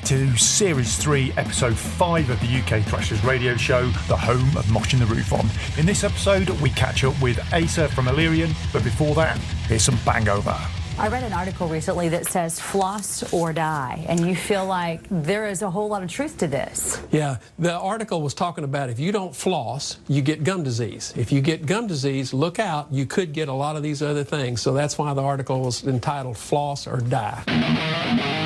back to Series 3, Episode 5 of the UK Thrashers radio show, the home of Moshing the Roof On. In this episode, we catch up with Asa from Elyrean, but before that, here's some Bangover. I read an article recently that says floss or die, and you feel like there is a whole lot of truth to this. Yeah, the article was talking about if you don't floss, you get gum disease. If you get gum disease, look out, you could get a lot of these other things. So that's why the article was entitled Floss or Die.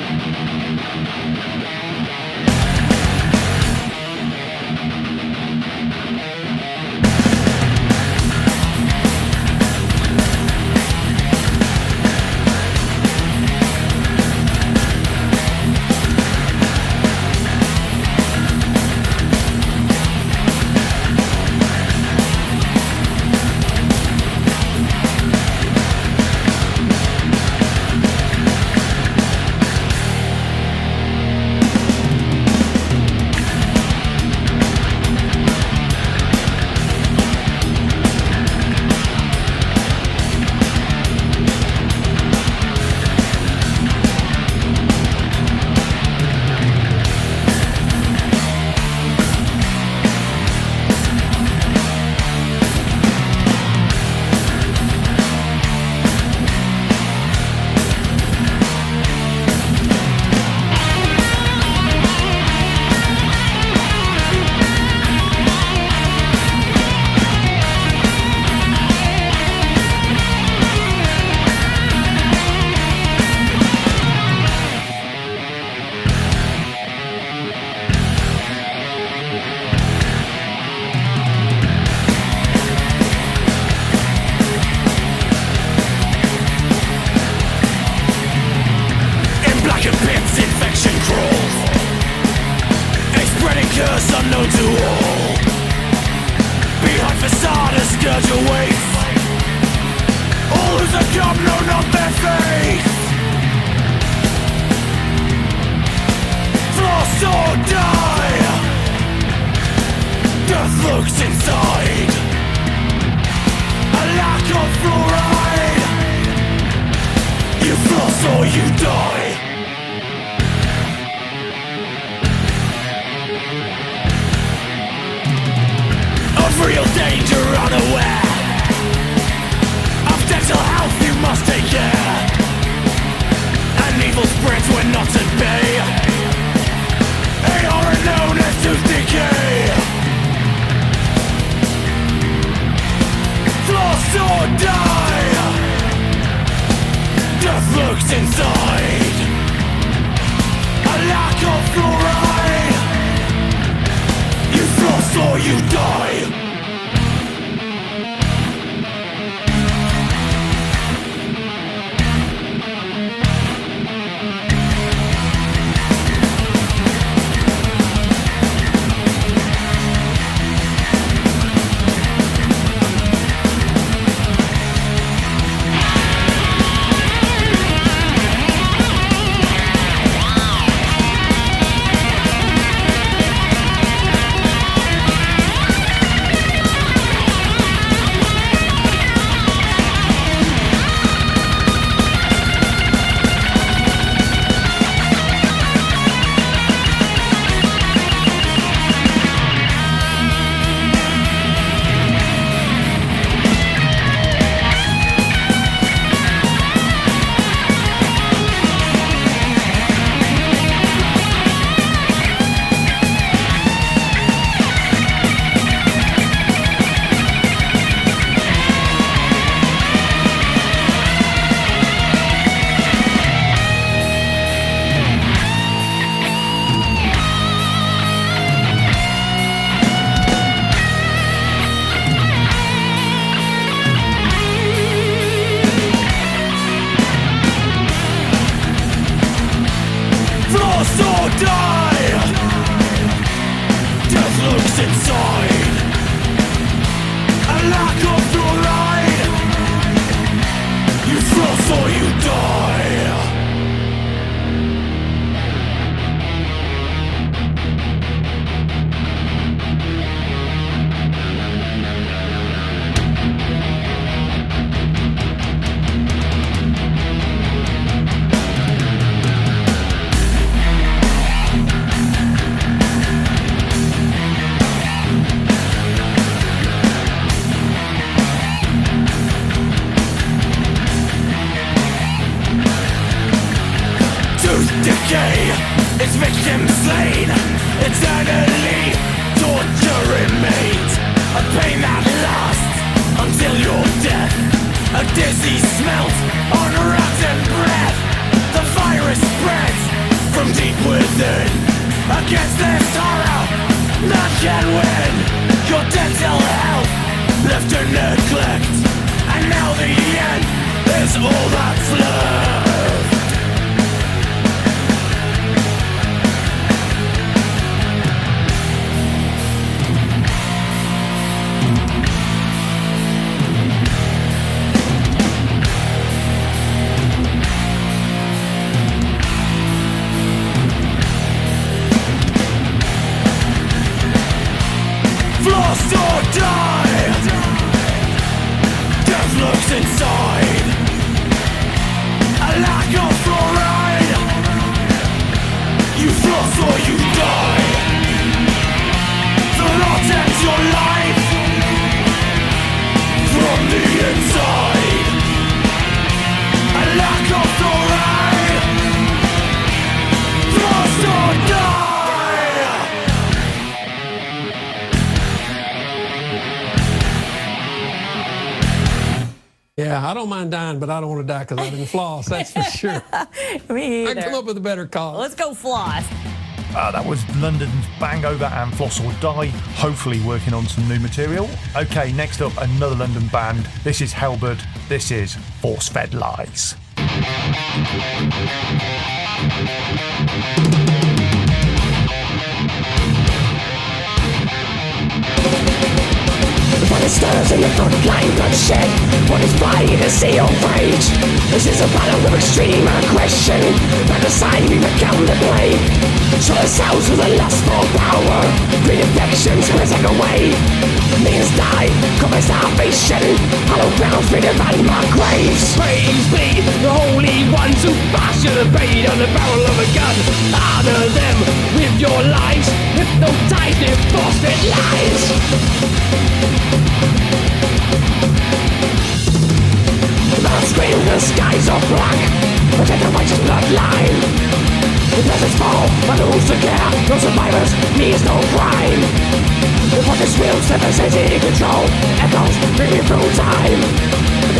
A dizzy smelt on rotten breath. The virus spreads from deep within. Against this horror, none can win. Your dental health left in neglect, and now the end is all that's left. Floss or die. Death lurks inside. A lack of fluoride. You floss or you die. The lot ends your life from the inside. A lack of fluoride. Floss or die. Yeah, I don't mind dying, but I don't want to die because I didn't floss, that's for sure. Me I either. can come up with a better cause. Let's go floss. That was London's Bangover and Floss or Die, hopefully working on some new material. Okay, next up, another London band. This is Halberd. This is Force-Fed Lies. But it stirs in the front line bloodshed. What is flying in a sea of rage? This is a battle of extreme aggression. By the side we become the blade. Show ourselves with a lust for power. Great infections whizzing away. Millions die, cover starvation. Hollow grounds made of my graves. Praise be the holy ones who fasten a bait on the barrel of a gun. Honor them with your lives. Hypnotize their force-fed lies. The scream, the skies are black. Protect the righteous bloodline. The peasants fall, but who's to care? No survivors, means no crime. The fortress will step as in control. Echoes ringing through time.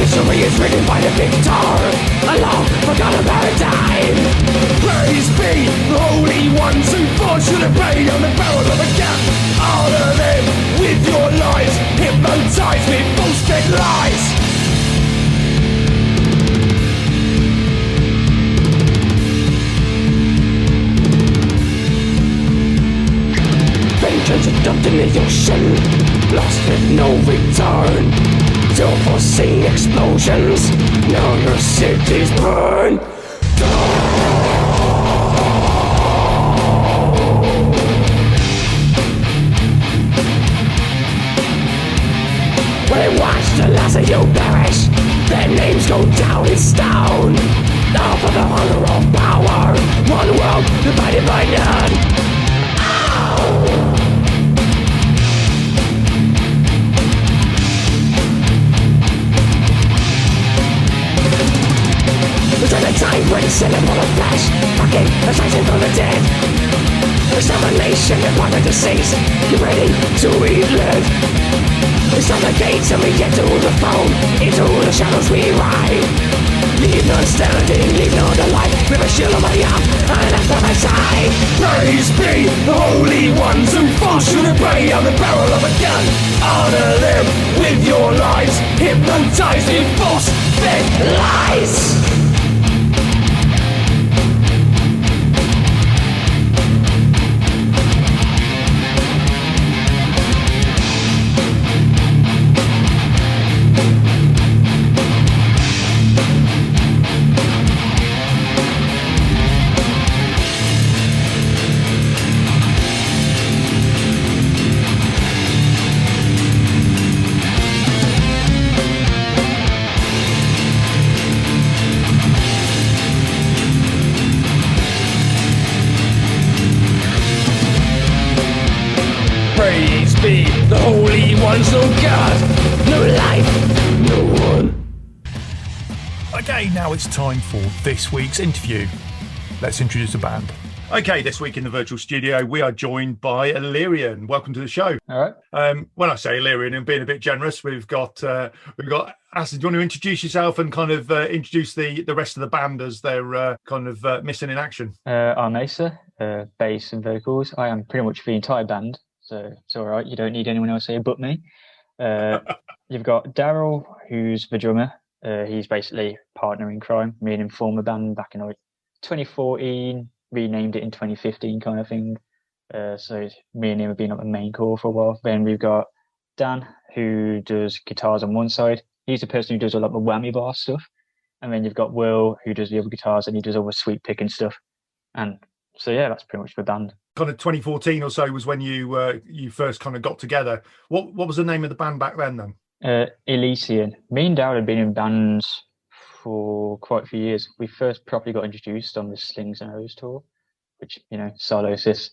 History is written by the victor. A long forgotten paradigm. Praise be the holy ones who force you to bait on the barrel of a gun. Honor them with your lives. Hypnotize with force-fed lies. Vengeance dumped in the ocean, lost with no return. Till foreseen explosions, now your cities burn. When I watch the last of you perish, their names go down in stone. Now for the honor of power, one world divided by none. Return the time when it's in a ball of flesh. Fucking ascension from the dead. Extermination upon the deceased. Get ready to eat lead. It's on the gates and we get to the phone. Into the shadows we ride. Leave none standing, leave none alive. With a shield on my arm and after my side. Praise be the holy ones who force you to prey on the barrel of a gun. Honor them with your lives. Hypnotize with force-fed lies. Praise be the holy ones of God. No life, no one. Okay, now it's time for this week's interview. Let's introduce the band. Okay, this week in the virtual studio, we are joined by Elyrean. Welcome to the show. All right. When I say Elyrean, and being a bit generous, we've got Aston. Do you want to introduce yourself and kind of introduce the rest of the band as they're kind of missing in action? I'm Asa, bass and vocals. I am pretty much the entire band, so it's all right. You don't need anyone else here but me. You've got Daryl, who's the drummer. He's basically partner in crime. Me and him formed a band back in 2014. Renamed it in 2015 kind of thing. So me and him have been on the main core for a while. Then we've got Dan, who does guitars on one side. He's the person who does a lot of the whammy bar stuff. And then you've got Will, who does the other guitars, and he does all the sweep picking stuff. And so, yeah, that's pretty much the band. Kind of 2014 or so was when you first kind of got together. What was the name of the band back then? Elyrean. Me and Daryl had been in bands for quite a few years. We first properly got introduced on the Slings and Arrows tour, which, solosis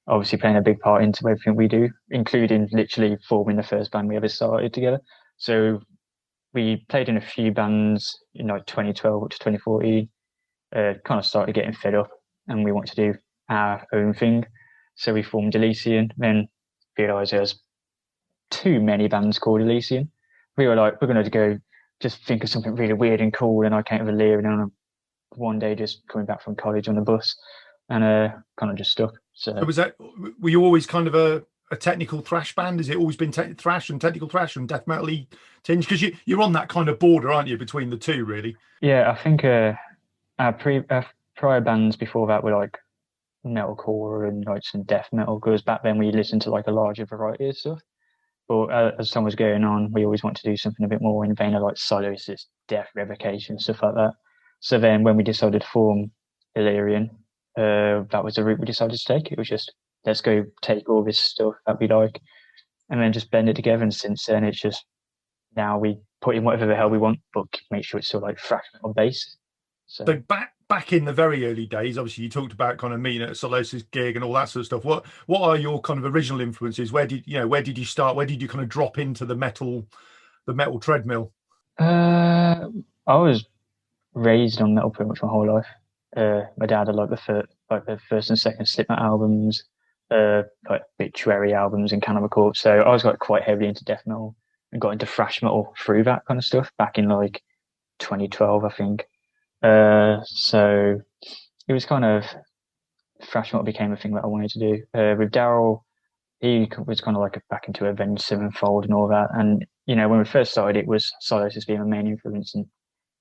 obviously playing a big part into everything we do, including literally forming the first band we ever started together. So we played in a few bands in 2012 to 2014, kind of started getting fed up and we wanted to do our own thing. So we formed Elyrean, then realised there's too many bands called Elyrean. We were like, we're going to go just think of something really weird and cool. And I came with Elyrean on one day just coming back from college on the bus and kind of just stuck. So were you always kind of a technical thrash band? Has it always been thrash and technical thrash and death metal-y tinge? Because you're on that kind of border, aren't you, between the two, really? Yeah, I think our prior bands before that were like metalcore and like some death metal, because back then we listened to like a larger variety of stuff. But as time was going on, we always want to do something a bit more in the vein of like soloists, death revocation, stuff like that. So then when we decided to form Elyrean, that was the route we decided to take. It was just, let's go take all this stuff that we like and then just blend it together. And since then, it's just, now we put in whatever the hell we want, but make sure it's still like thrash metal bass. So back in the very early days, obviously you talked about kind of meeting at a solosis gig and all that sort of stuff. What are your kind of original influences? Where did you start? Where did you kind of drop into the metal treadmill? I was raised on metal pretty much my whole life. My dad had the first and second Slipknot albums, like Obituary albums and Cannibal Corpse. So I was like quite heavily into death metal and got into thrash metal through that kind of stuff back in like 2012, I think. So it was kind of, thrash metal became a thing that I wanted to do. With Daryl, he was kind of like back into Avenged Sevenfold and all that. And, when we first started, it was Solosis being a main influence, and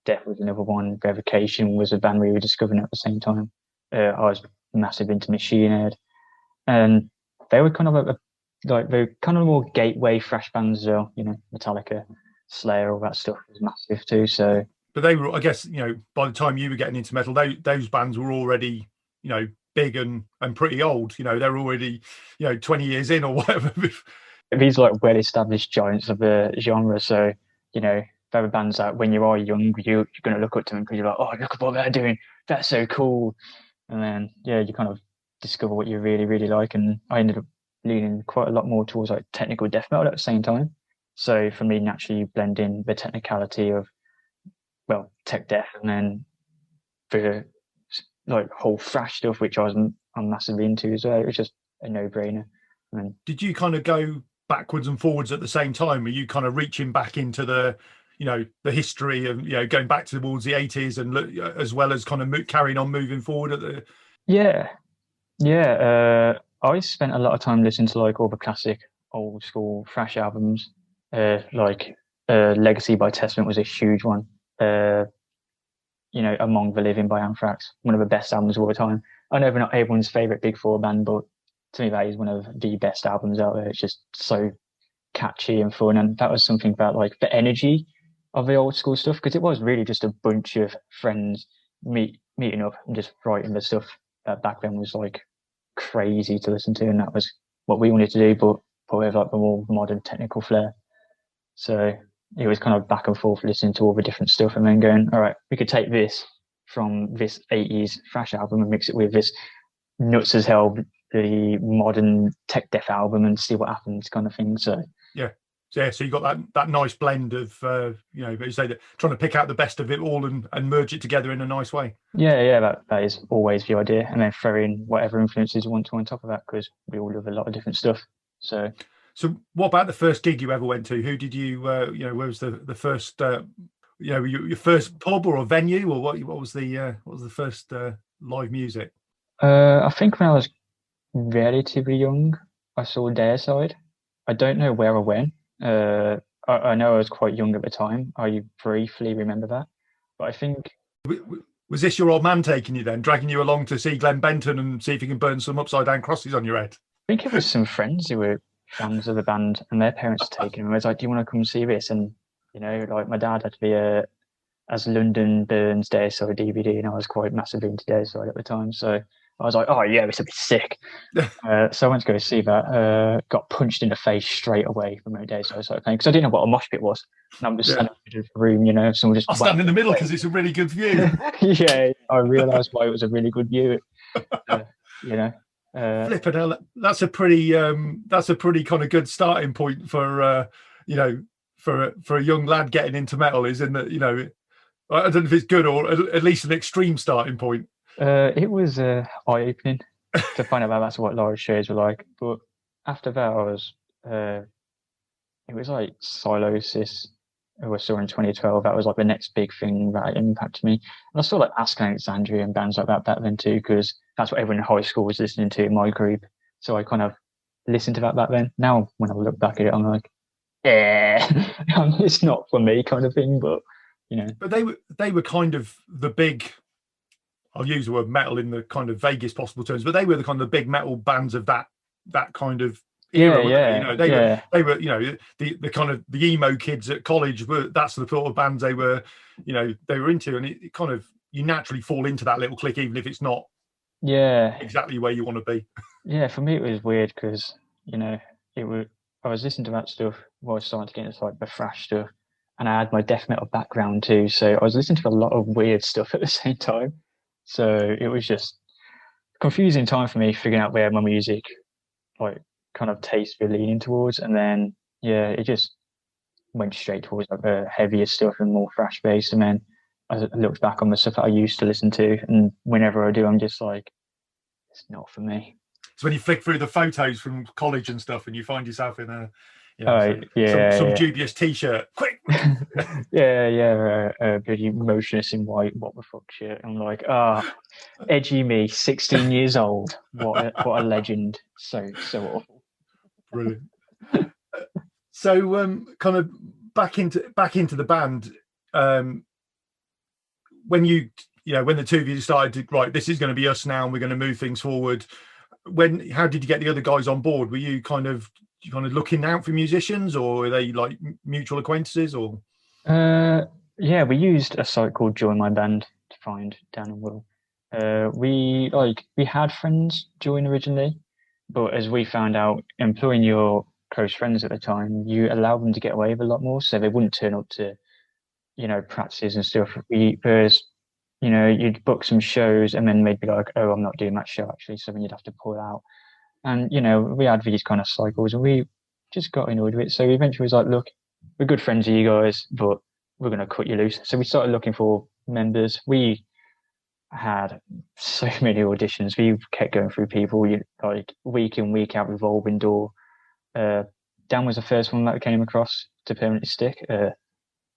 Death was another one. Revocation was a band we were discovering at the same time. I was massive into Machine Head, and they were kind of they're kind of more gateway thrash bands as well. Metallica, Slayer, all that stuff was massive too. So, but they were, I guess, by the time you were getting into metal, those bands were already, big and pretty old. They're already, 20 years in or whatever. These are like well-established giants of the genre. So, there are bands that when you are young, you're going to look up to them because you're like, oh, look at what they're doing. That's so cool. And then, you kind of discover what you really, really like. And I ended up leaning quite a lot more towards like technical death metal at the same time. So for me, naturally blending the technicality of, tech death, and then the like whole thrash stuff, which I'm massively into as well. It was just a no-brainer. Did you kind of go backwards and forwards at the same time? Were you kind of reaching back into the history of going back towards the 80s and as well as kind of carrying on moving forward at the I spent a lot of time listening to like all the classic old school thrash albums, Legacy by Testament was a huge one. Among the Living by Anthrax, one of the best albums of all time. I know they're not everyone's favorite Big Four band, but to me that is one of the best albums out there. It's just so catchy and fun, and that was something about like the energy of the old school stuff, because it was really just a bunch of friends meeting up and just writing the stuff that back then was like crazy to listen to, and that was what we wanted to do, but with like the more modern technical flair. So it was kind of back and forth listening to all the different stuff and then going, all right, we could take this from this 80s thrash album and mix it with this nuts as hell, the modern tech death album, and see what happens kind of thing. So So, yeah, so you got that nice blend of you know, but you say that trying to pick out the best of it all and merge it together in a nice way. Yeah, that is always the idea, and then throw in whatever influences you want to on top of that, because we all love a lot of different stuff. So what about the first gig you ever went to? Who did you you know, where was the first you know, your first pub or a venue, or what was the first live music? I think when I was relatively young, I saw Dare Side. I don't know where or when. I know I was quite young at the time. I briefly remember that, but I think Was this your old man taking you then, dragging you along to see Glenn Benton and see if you can burn some upside down crosses on your head? I think it was some friends who were fans of the band, and their parents were taking them. I was like, "Do you want to come see this?" And you know, like my dad had the as London Burns Dare Side DVD, and I was quite massively into Dare Side at the time. So I was like, "Oh yeah, this would be sick." So I went to go see that. Got punched in the face straight away from a Dare Side sort of thing, because I didn't know what a mosh pit was. And I'm just standing in the middle of the room, you know. Someone just I'll stand in the middle because it's a really good view. Yeah, I realised why it was a really good view. You know. Flipping hell, that's a pretty kind of good starting point for you know, for a young lad getting into metal, is in that, you know, I don't know if it's good or at least an extreme starting point. It was eye-opening to find out that that's what large shows were like. But after that, I was it was like Silosis, who I saw in 2012. That was like the next big thing that impacted me. And I saw like Ask Alexandria and bands like that back then too, because that's what everyone in high school was listening to in my group. So I kind of listened to that back then. Now, when I look back at it, I'm like, yeah, it's not for me kind of thing. But you know, but they were kind of the big. I'll use the word metal in the kind of vaguest possible terms, but they were the kind of big metal bands of that kind of era. Yeah, you know, they were, you know, the kind of the emo kids at college were, that's the sort of bands they were, you know, they were into, and it kind of, you naturally fall into that little clique, even if it's not exactly where you want to be. Yeah, for me it was weird because, you know, I was listening to that stuff while I was starting to get into like the thrash stuff, and I had my death metal background too, so I was listening to a lot of weird stuff at the same time. So it was just confusing time for me figuring out where my music like kind of taste were leaning towards, and then it just went straight towards like the heavier stuff and more thrash based. And then I looked back on the stuff that I used to listen to, and whenever I do, I'm just like, it's not for me. So when you flick through the photos from college and stuff, and you find yourself in a some dubious T-shirt, quick. Pretty motionless in white, what the fuck shit. I'm like, edgy me, 16 years old. What a legend. So awful. Brilliant. So kind of back into the band. When you know, when the two of you decided to, right, this is going to be us now, and we're going to move things forward. How did you get the other guys on board? Were you kind of looking out for musicians, or were they like mutual acquaintances, or? We used a site called Join My Band to find Dan and Will. We had friends join originally, but as we found out, employing your close friends at the time, you allow them to get away with a lot more, so they wouldn't turn up to, you know, practices and stuff. Whereas, you know, you'd book some shows and then they'd be like, oh, I'm not doing that show actually, so then you'd have to pull out. And, you know, we had these kind of cycles, and we just got annoyed with it. So eventually was like, look, we're good friends of you guys, but we're going to cut you loose. So we started looking for members. We had so many auditions. We kept going through people, like week in, week out, revolving door. Dan was the first one that we came across to permanently stick.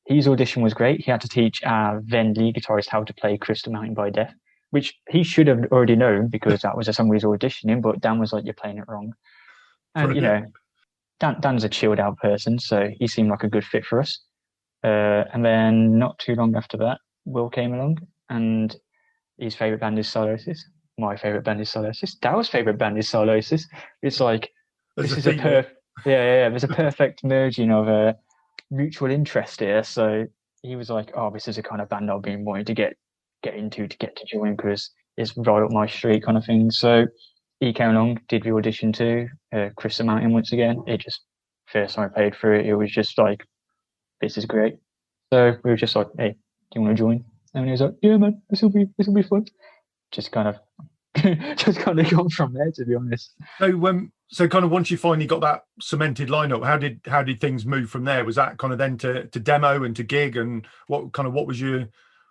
His audition was great. He had to teach our then lead guitarist how to play Crystal Mountain by Death, which he should have already known because that was a song he was auditioning, but Dan was like, you're playing it wrong. And, you know, Dan's a chilled out person, so he seemed like a good fit for us. And then not too long after that, Will came along, and his favourite band is Silosis. My favourite band is Silosis. Dow's favourite band is Silosis. It's like, there's a perfect merging of mutual interest here. So he was like, oh, this is a kind of band I've been wanting to get into, to get to join, because it's right up my street kind of thing. So he came along, did the audition too. Crystal Mountain once again. It just, first time I played through it, it was just like, this is great. So we were just like, hey, do you want to join? And he was like, yeah, man, this will be fun. Just kind of just kind of gone from there, to be honest. So kind of once you finally got that cemented lineup, how did things move from there? Was that kind of then to demo and to gig, and what was your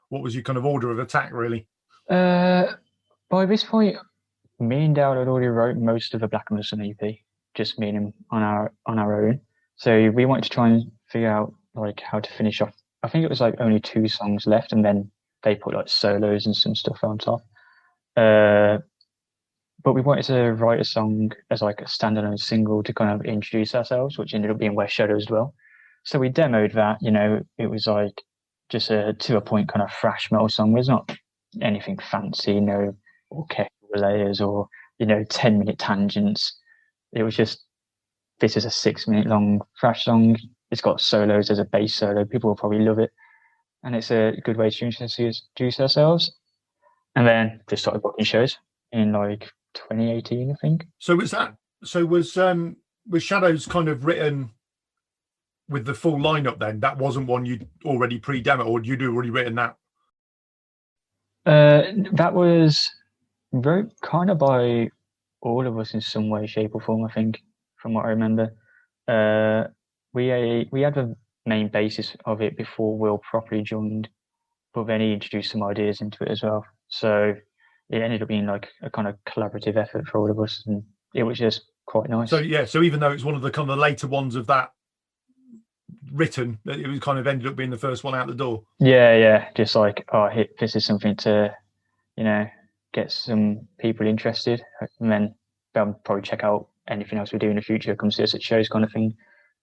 kind of order of attack really? By this point, me and Dowd had already wrote most of the Black and the Sun EP, just me and him on our own. So we wanted to try and figure out like how to finish off. I think it was like only 2 songs left, and then they put like solos and some stuff on top. But we wanted to write a song as like a standalone single to kind of introduce ourselves, which ended up being West Shadow as well. So we demoed that. It was like just to a point kind of thrash metal song. There's not anything fancy, no orchestral layers or 10-minute tangents. It was just, this is a 6-minute long thrash song. It's got solos. There's a bass solo. People will probably love it, and it's a good way to introduce ourselves. And then just started booking shows in like 2018, I think. So was Shadows kind of written with the full lineup then? That wasn't one you'd already pre-demo, or you'd already written that? That was wrote kind of by all of us in some way, shape or form, I think, from what I remember. We had the main basis of it before Will properly joined, but then he introduced some ideas into it as well. So it ended up being like a kind of collaborative effort for all of us, and it was just quite nice. So even though it's one of the kind of later ones of that written, it was kind of ended up being the first one out the door. Yeah, just like, this is something to, get some people interested, and then they'll probably check out anything else we do in the future, come see us at shows kind of thing.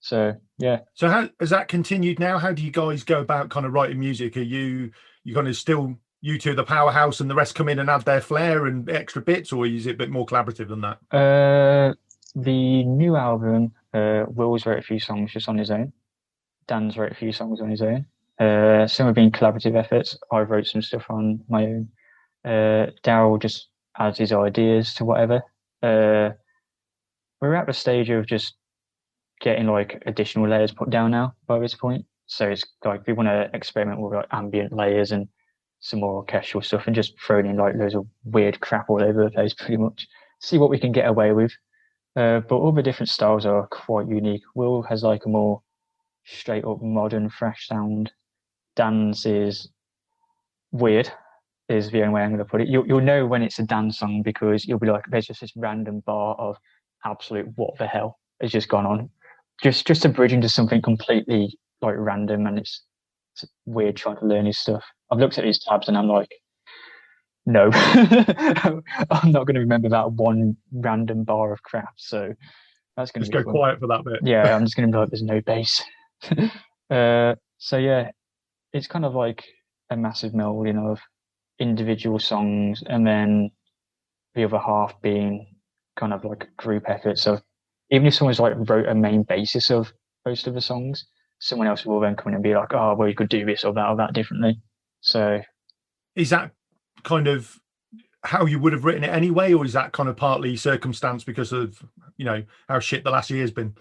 So yeah. So how has that continued now? How do you guys go about kind of writing music? Are you kind of still you two the powerhouse and the rest come in and add their flair and extra bits, or is it a bit more collaborative than that? The new album, Will's wrote a few songs just on his own. Dan's wrote a few songs on his own. Some have been collaborative efforts. I wrote some stuff on my own. Daryl just adds his ideas to whatever. We're at the stage of just getting like additional layers put down now by this point. So it's like we want to experiment with like ambient layers and some more orchestral stuff, and just throwing in like loads of weird crap all over the place, pretty much. See what we can get away with. But all the different styles are quite unique. Will has like a more straight up modern thrash sound. Dan's is weird, is the only way I'm going to put it. You'll know when it's a Dan song because you'll be like, there's just this random bar of absolute what the hell has just gone on. Just a bridge into something completely like random, and it's weird trying to learn his stuff. I've looked at his tabs and I'm like, no, I'm not going to remember that one random bar of crap. So that's going to just go fun. Quiet for that bit. Yeah, I'm just going to be like, there's no bass. So yeah, it's kind of like a massive melding of individual songs, and then the other half being kind of like a group effort. So even if someone's like wrote a main basis of most of the songs, someone else will then come in and be like, oh, well, you could do this or that differently. So is that kind of how you would have written it anyway, or is that kind of partly circumstance because of how shit the last year's been?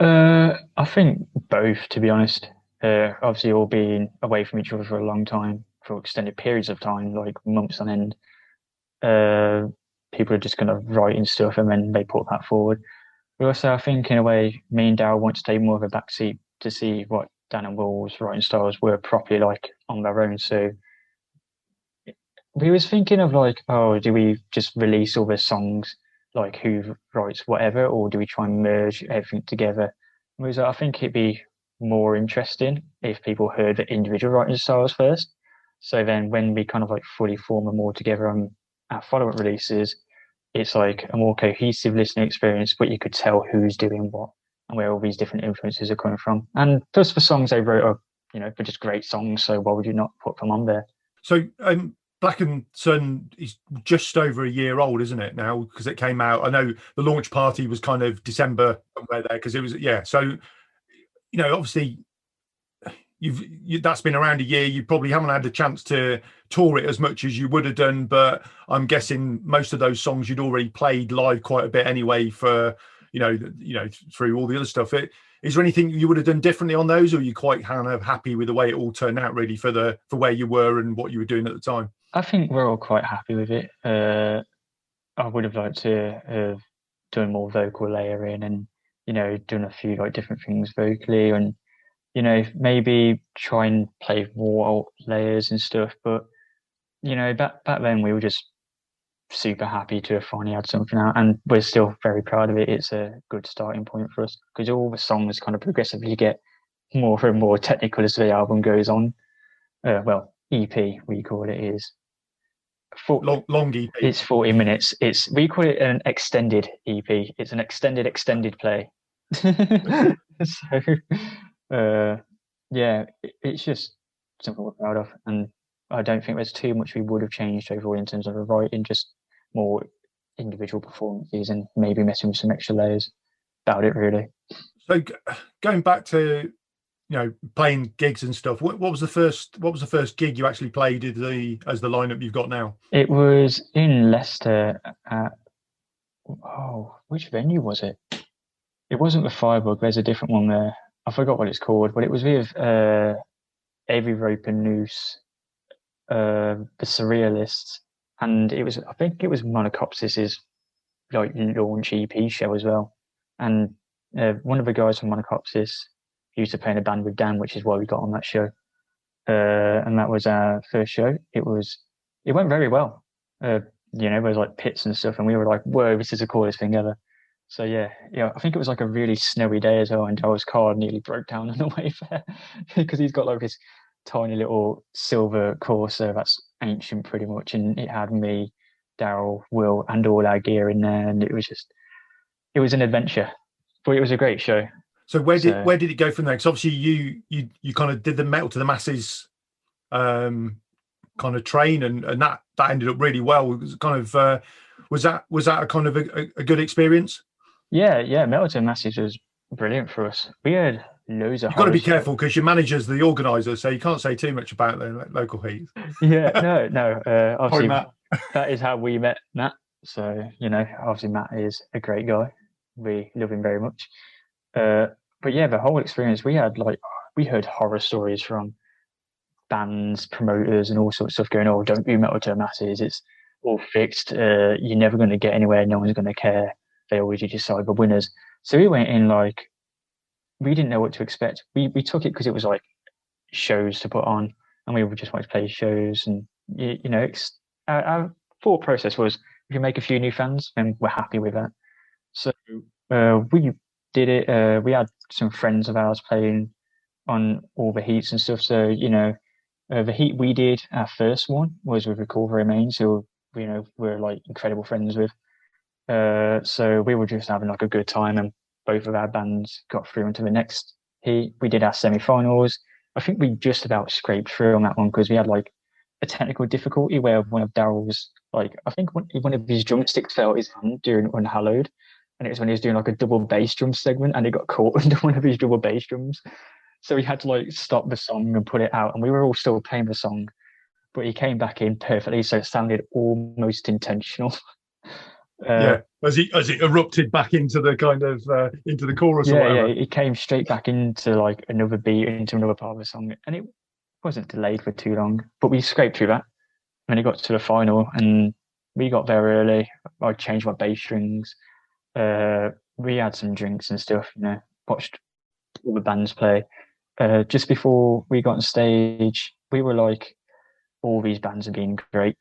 I think both, to be honest. Obviously all being away from each other for a long time, for extended periods of time, like months on end, people are just kind of writing stuff and then they put that forward. But also I think in a way me and Darryl want to take more of a backseat to see what Dan and Will's writing styles were properly like on their own. So we was thinking of like, do we just release all the songs, like who writes whatever, or do we try and merge everything together? Whereas I think it'd be more interesting if people heard the individual writing styles first. So then when we kind of like fully form them all together on our follow-up releases, it's like a more cohesive listening experience, but you could tell who's doing what and where all these different influences are coming from. And plus the songs they wrote are, they're just great songs, so why would you not put them on there? So Black and Sun is just over a year old, isn't it now? Because it came out, I know the launch party was kind of December somewhere there, because it was, so obviously that's been around a year. You probably haven't had the chance to tour it as much as you would have done, but I'm guessing most of those songs you'd already played live quite a bit anyway for through all the other stuff. Is there anything you would have done differently on those, or are you quite kind of happy with the way it all turned out really for where you were and what you were doing at the time? I think we're all quite happy with it. I would have liked to have done more vocal layering and, done a few like different things vocally and, maybe try and play more alt layers and stuff. But, back then we were just super happy to have finally had something out, and we're still very proud of it. It's a good starting point for us because all the songs kind of progressively get more and more technical as the album goes on. Well, EP we call it is long EP. It's 40 minutes. We call it an extended EP. It's an extended play. So, yeah, it's just something we're proud of, and I don't think there's too much we would have changed overall in terms of the writing. Just more individual performances and maybe messing with some extra layers. About it, really. So going back to playing gigs and stuff, what was the first gig you actually played as the lineup you've got now? It was in Leicester at which venue was it? It wasn't the Firebug. There's a different one there. I forgot what it's called, but it was with Every Rope and Noose, the Surrealists, and I think it was Monocopsis's like launch EP show as well. And one of the guys from Monocopsis used to play in a band with Dan, which is why we got on that show. And that was our first show. It went very well. There was like pits and stuff, and we were like, "Whoa, this is the coolest thing ever." So yeah, I think it was like a really snowy day as well, and Daryl's car nearly broke down on the way there because he's got like this tiny little silver Corsa that's ancient pretty much, and it had me, Daryl, Will, and all our gear in there, and it was an adventure, but it was a great show. So where did it go from there? Because obviously you kind of did the Metal to the Masses kind of train, and that ended up really well. It was kind of was that a kind of a good experience? Yeah, Metal to the Masses was brilliant for us. We had loads of. You've got to be careful because your manager's the organizer, so you can't say too much about the local heat. Yeah, no. Obviously, Matt. That is how we met Matt. So obviously Matt is a great guy. We love him very much. But yeah, the whole experience we heard horror stories from bands, promoters, and all sorts of stuff going, "Oh, don't do Metal to the Masses. It's all fixed. You're never going to get anywhere. No one's going to care. They always decide the winners." So we went in like we didn't know what to expect. We took it because it was like shows to put on, and we just wanted to play shows. And our thought process was, if you make a few new fans, then we're happy with that. So we did it. We had some friends of ours playing on all the heats and stuff. So the heat we did, our first one was with Recall the Remains, who we're like incredible friends with. So we were just having like a good time, and both of our bands got through into the next heat. We did our semi-finals. I think we just about scraped through on that one because we had like a technical difficulty where one of Daryl's, like, I think one of his drumsticks fell out his hand during Unhallowed, and it was when he was doing like a double bass drum segment, and it got caught under one of his double bass drums. So we had to like stop the song and put it out, and we were all still playing the song, but he came back in perfectly, so it sounded almost intentional. As it erupted back into the kind of into the chorus. Yeah, it came straight back into like another beat, into another part of the song, and it wasn't delayed for too long. But we scraped through that, and it got to the final, and we got there early. I changed my bass strings. We had some drinks and stuff. Watched all the bands play. Just before we got on stage, we were like, all these bands are being great.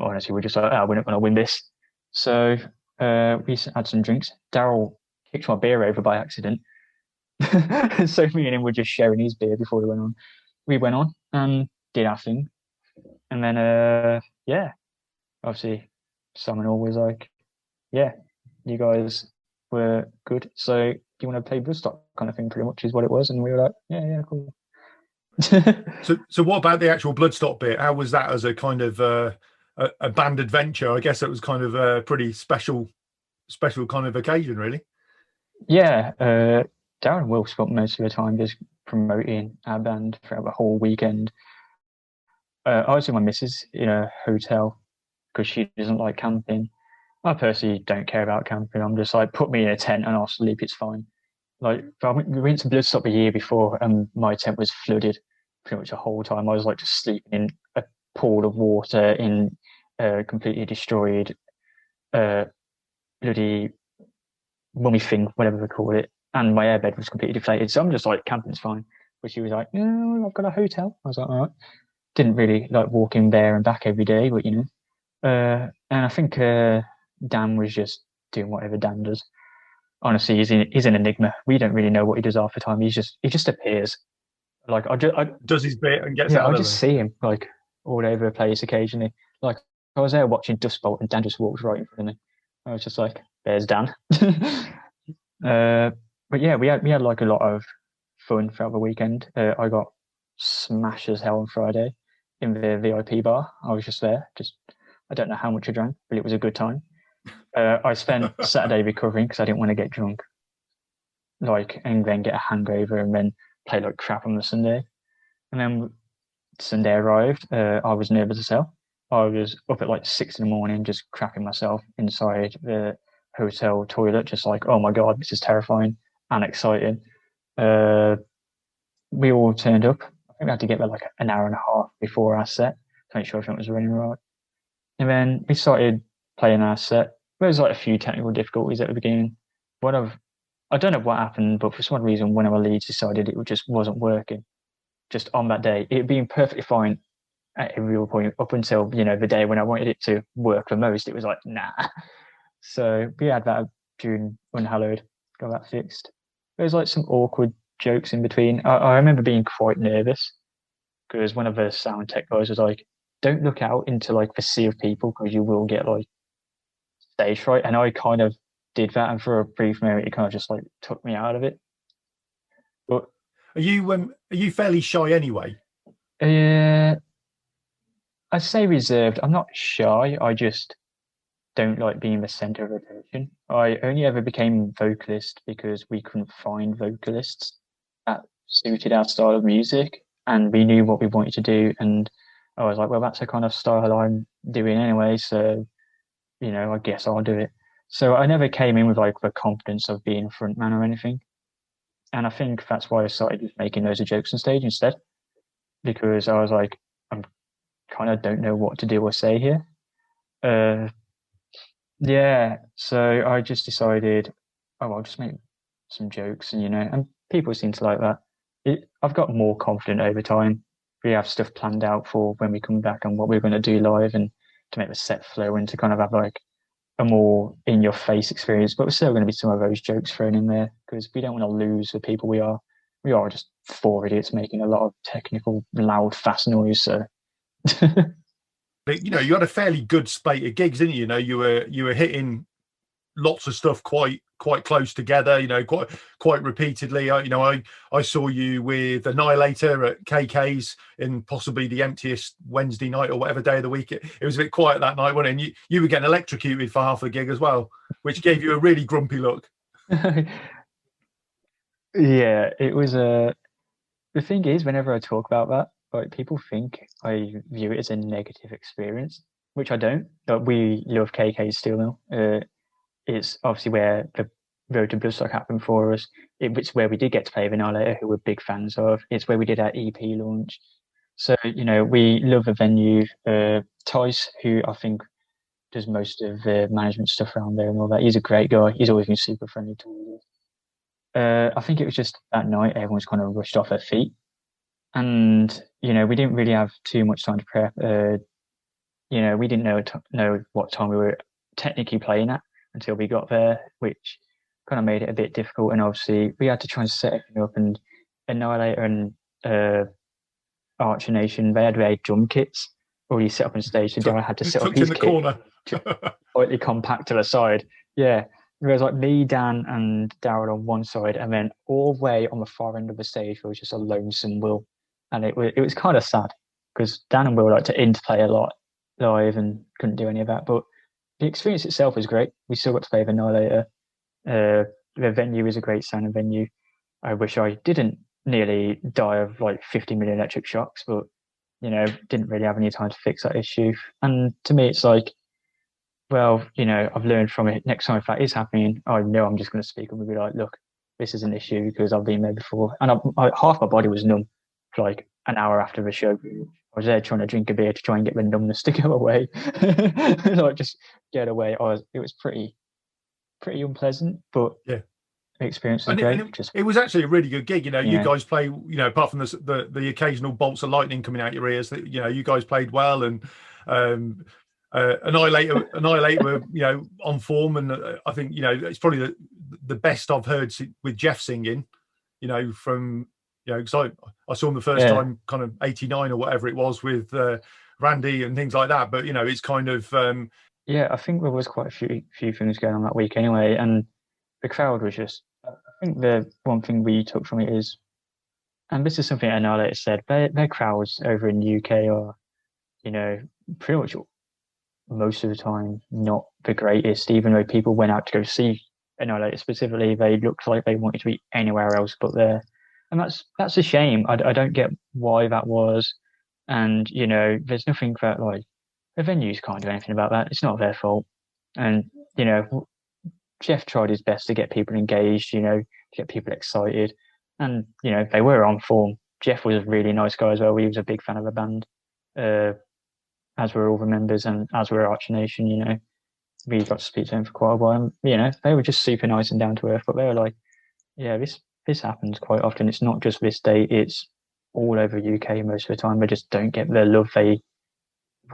Honestly, we're just like, we're not going to win this. So we had some drinks. Daryl kicked my beer over by accident. So me and him were just sharing his beer before we went on. We went on and did our thing. And then, obviously, Simon was like, yeah, you guys were good. So do you want to play Bloodstock kind of thing, pretty much is what it was. And we were like, yeah, cool. So what about the actual Bloodstock bit? How was that as a kind of a band adventure? I guess it was kind of a pretty special kind of occasion, really. Yeah, Darren and Will spent most of the time just promoting our band throughout the whole weekend. I was with my missus in a hotel because she doesn't like camping. I personally don't care about camping. I'm just like, put me in a tent and I'll sleep, it's fine. Like, we went to Bloodstock the year before and my tent was flooded. pretty much the whole time. I was like just sleeping in a pool of water in completely destroyed bloody mummy thing, whatever they call it, and my airbed was completely deflated. So I'm just like, camping's fine. But she was like, no, I've got a hotel. I was like, all right. Didn't really like walking there and back every day, but and I think Dan was just doing whatever Dan does. Honestly, he's an enigma. We don't really know what he does half the time. He just appears. Like I does his bit and gets yeah, out I of just it. see him like all over the place occasionally. Like I was there watching Dust Bowl and Dan just walks right in front of me. I was just like, "There's Dan." But yeah, we had like a lot of fun throughout the weekend. I got smashed as hell on Friday in the VIP bar. I was just there. I don't know how much I drank, but it was a good time. I spent Saturday recovering because I didn't want to get drunk, and then get a hangover and then play like crap on the Sunday. And then Sunday arrived. I was nervous as hell. I was up at like 6 a.m, just crapping myself inside the hotel toilet, just like, oh my God, this is terrifying and exciting. We all turned up. I think we had to get there like an hour and a half before our set to make sure everything was running right. And then we started playing our set. There was like a few technical difficulties at the beginning. I don't know what happened, but for some reason, one of our leads decided it just wasn't working. Just on that day, it being perfectly fine at every point up until the day when I wanted it to work the most. It was like, nah. So we had that during Unhallowed, got that fixed. There was like some awkward jokes in between. I remember being quite nervous because one of the sound tech guys was like, "Don't look out into like the sea of people because you will get like stage fright." And I kind of did that, and for a brief moment, it kind of just like took me out of it. But are you fairly shy anyway? I say reserved. I'm not shy. I just don't like being the center of attention. I only ever became vocalist because we couldn't find vocalists that suited our style of music, and we knew what we wanted to do. And I was like, well, that's the kind of style I'm doing anyway, so I guess I'll do it. So I never came in with like the confidence of being frontman or anything. And I think that's why I started making loads of jokes on stage instead, because I was like, I'm kind of don't know what to do or say here. Yeah, so I just decided, oh, I'll just make some jokes, and people seem to like that. I've got more confident over time. We have stuff planned out for when we come back and what we're going to do live, and to make the set flow and to kind of have like a more in-your-face experience. But we're still going to be some of those jokes thrown in there because we don't want to lose the people we are. We are just four idiots making a lot of technical, loud, fast noise. So. But, you had a fairly good spate of gigs, didn't you? You were hitting lots of stuff quite close together, quite repeatedly. I saw you with Annihilator at KK's in possibly the emptiest Wednesday night or whatever day of the week. It was a bit quiet that night, wasn't it? And you were getting electrocuted for half the gig as well, which gave you a really grumpy look. Yeah, it was the thing is, whenever I talk about that, like people think I view it as a negative experience, which I don't. But we love KK's still now. It's obviously where the Road to Bloodstock happened for us. It's where we did get to play with Annihilator, who we're big fans of. It's where we did our EP launch. So, we love the venue. Tice, who I think does most of the management stuff around there and all that, he's a great guy. He's always been super friendly towards us. I think it was just that night everyone's kind of rushed off their feet. And, we didn't really have too much time to prep. We didn't know what time we were technically playing at until we got there, which kind of made it a bit difficult. And obviously we had to try and set everything up, and Annihilator and Archer Nation, they had their drum kits already set up on stage. So I had to set up his in the kit corner. slightly compact to the side. Yeah. There was like me, Dan, and Daryl on one side, and then all the way on the far end of the stage was just a lonesome Will. And it was kind of sad because Dan and Will like to interplay a lot live and couldn't do any of that. But the experience itself was great. We still got to play with Annihilator. The venue is a great sounding venue. I wish I didn't nearly die of like 50 million electric shocks, but didn't really have any time to fix that issue. And to me, it's like, well, I've learned from it. Next time if that is happening, I know I'm just going to speak up and be like, look, this is an issue because I've been there before. And half my body was numb for like an hour after the show. I was there trying to drink a beer to try and get the numbness to go away, like just get away. It was pretty unpleasant, but Yeah. the experience was And great. it was actually a really good gig. You Yeah. guys play. Apart from the occasional bolts of lightning coming out your ears, that you guys played well, and Annihilator were on form, and I think it's probably the best I've heard with Jeff singing. From because I saw him the first time kind of 89 or whatever it was with Randy and things like that. But it's kind of I think there was quite a few things going on that week anyway, and the crowd was just. I think the one thing we took from it is, and this is something Annihilator said, their crowds over in the UK are, pretty much most of the time not the greatest. Even though people went out to go see Annihilator specifically, they looked like they wanted to be anywhere else but there, and that's a shame. I don't get why that was, and there's nothing that like the venues can't do anything about that. It's not their fault, and Jeff tried his best to get people engaged, to get people excited. And, they were on form. Jeff was a really nice guy as well. He was a big fan of the band, as were all the members and as were Archer Nation, We got to speak to him for quite a while. And, they were just super nice and down to earth. But they were like, yeah, this happens quite often. It's not just this day. It's all over UK most of the time. They just don't get the love they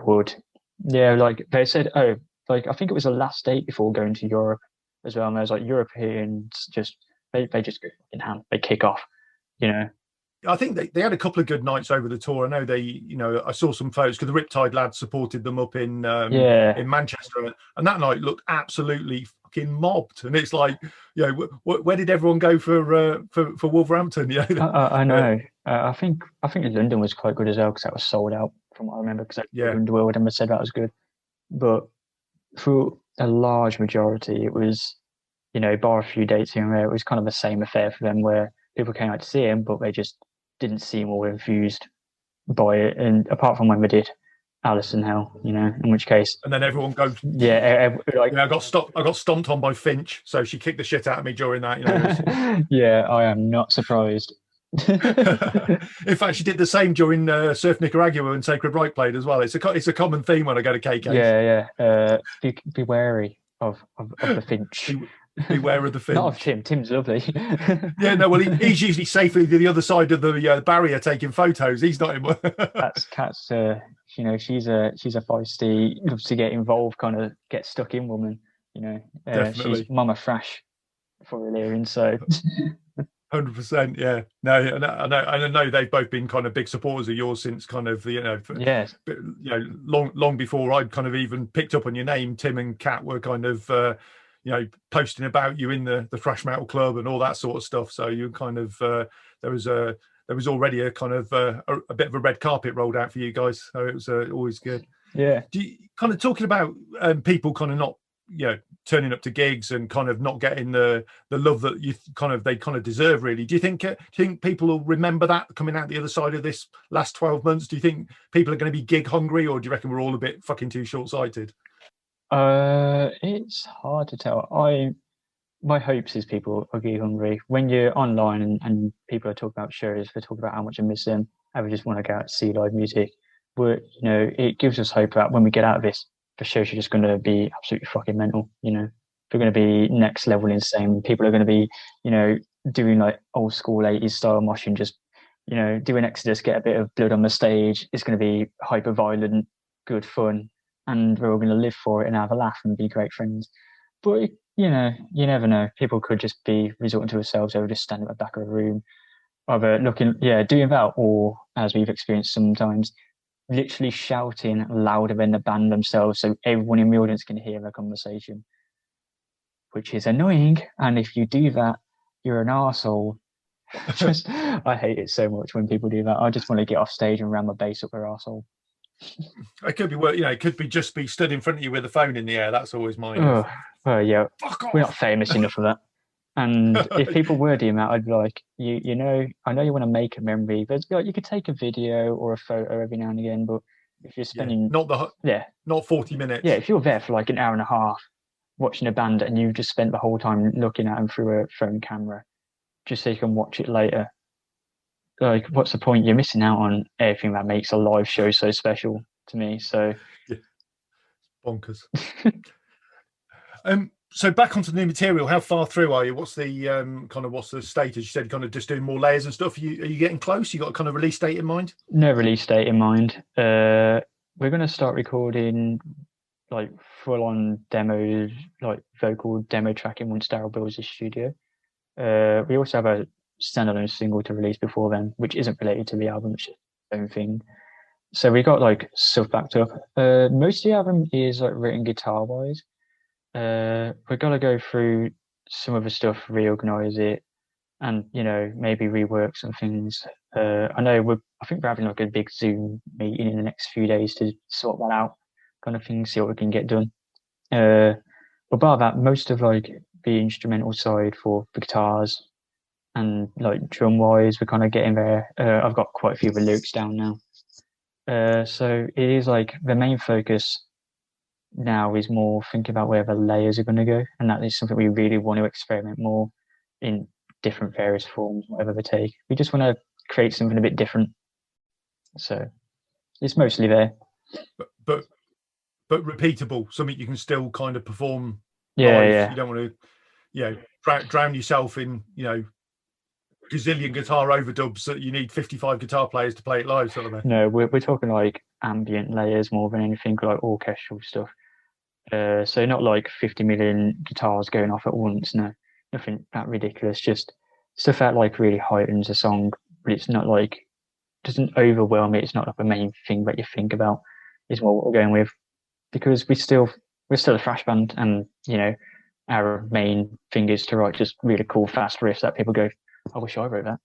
would. Yeah, like they said, I think it was the last date before going to Europe as well, and there's like Europeans just they just go in hand, they kick off, I think they had a couple of good nights over the tour. I know they, I saw some photos because the Riptide lads supported them up in Manchester, and that night looked absolutely fucking mobbed. And it's like, where did everyone go for Wolverhampton? I know. I think London was quite good as well because that was sold out from what I remember. Because Underworld and they said that was good, but through a large majority, it was, bar a few dates here and there, it was kind of the same affair for them where people came out to see him, but they just didn't seem all infused by it. And apart from when we did Alice in Hell, in which case. And then everyone goes. Yeah. I got stomped on by Finch, so she kicked the shit out of me during that. Yeah, I am not surprised. In fact, she did the same during Surf Nicaragua and Sacred Right played as well. It's a common theme when I go to KK. Yeah. Be wary of the Finch. Beware of the Finch. Not of Tim. Tim's lovely. Yeah, no. Well, he's usually safely to the other side of the barrier taking photos. He's not in. Cat's. She's a feisty, loves to get involved, kind of get stuck in woman. Definitely. She's Mama Thrash for Elyrean, so. 100%, yeah. No, I know they've both been kind of big supporters of yours since kind of yes, long before I'd kind of even picked up on your name. Tim and Kat were kind of posting about you in the thrash metal club and all that sort of stuff. So you kind of there was already a kind of a bit of a red carpet rolled out for you guys. So it was always good. Yeah. Do you, kind of talking about people kind of not turning up to gigs and kind of not getting the love that they kind of deserve, really. Do you think people will remember that coming out the other side of this last 12 months? Do you think people are going to be gig hungry, or do you reckon we're all a bit fucking too short-sighted? It's hard to tell. My hopes is people are gig hungry. When you're online and people are talking about shows, they talk about how much they miss them, how they just want to go out and see live music. But it gives us hope that when we get out of this, the shows are just going to be absolutely fucking mental. They're going to be next level insane. People are going to be, doing like old school 80s style moshing, just, doing Exodus, get a bit of blood on the stage. It's going to be hyper violent, good fun, and we're all going to live for it and have a laugh and be great friends. But, you never know. People could just be resorting to themselves over just standing at the back of a room, either doing that, or as we've experienced sometimes, literally shouting louder than the band themselves, so everyone in the audience can hear the conversation, which is annoying. And if you do that, you're an arsehole. I hate it so much when people do that. I just want to get off stage and ram my bass up their arsehole. It could be it could be just be stood in front of you with a phone in the air. That's always mine. Yeah, fuck off. We're not famous enough for that. And if people were doing that, I'd be like, I know you want to make a memory, but you could take a video or a photo every now and again. But if you're spending not 40 minutes. Yeah, if you're there for like an hour and a half watching a band and you've just spent the whole time looking at them through a phone camera, just so you can watch it later, like, what's the point? You're missing out on everything that makes a live show so special to me. So, Bonkers. So back onto the new material. How far through are you? What's the what's the status? You said kind of just doing more layers and stuff. Are you getting close? You got a kind of release date in mind? no release date in mind. We're going to start recording like full-on demos, like vocal demo tracking once Daryl builds his studio. We also have a standalone single to release before then, which isn't related to the album, it's its own thing. So we got like stuff backed up. Most of the album is like written guitar-wise. We're gonna go through some of the stuff, reorganize it, and maybe rework some things. I think we're having like a big Zoom meeting in the next few days to sort that out, kind of thing, see what we can get done. But bar that, most of like the instrumental side for the guitars and like drum wise, we're kind of getting there. I've got quite a few of the lyrics down now. So it is like the main focus now is more thinking about where the layers are going to go, and that is something we really want to experiment more in different various forms, whatever they take. We just want to create something a bit different. So it's mostly there. But repeatable, something you can still kind of perform Yeah, live. yeah. You don't want to, drown yourself in, gazillion guitar overdubs that you need 55 guitar players to play it live, sort of thing. No, we're talking like ambient layers more than anything, like orchestral stuff. So not like 50 million guitars going off at once. No, nothing that ridiculous. Just stuff that like really heightens a song, but it's not like, doesn't overwhelm it. It's not like the main thing that you think about. Is more what we're going with, because we're still a thrash band, and our main thing is to write just really cool fast riffs that people go, I wish I wrote that.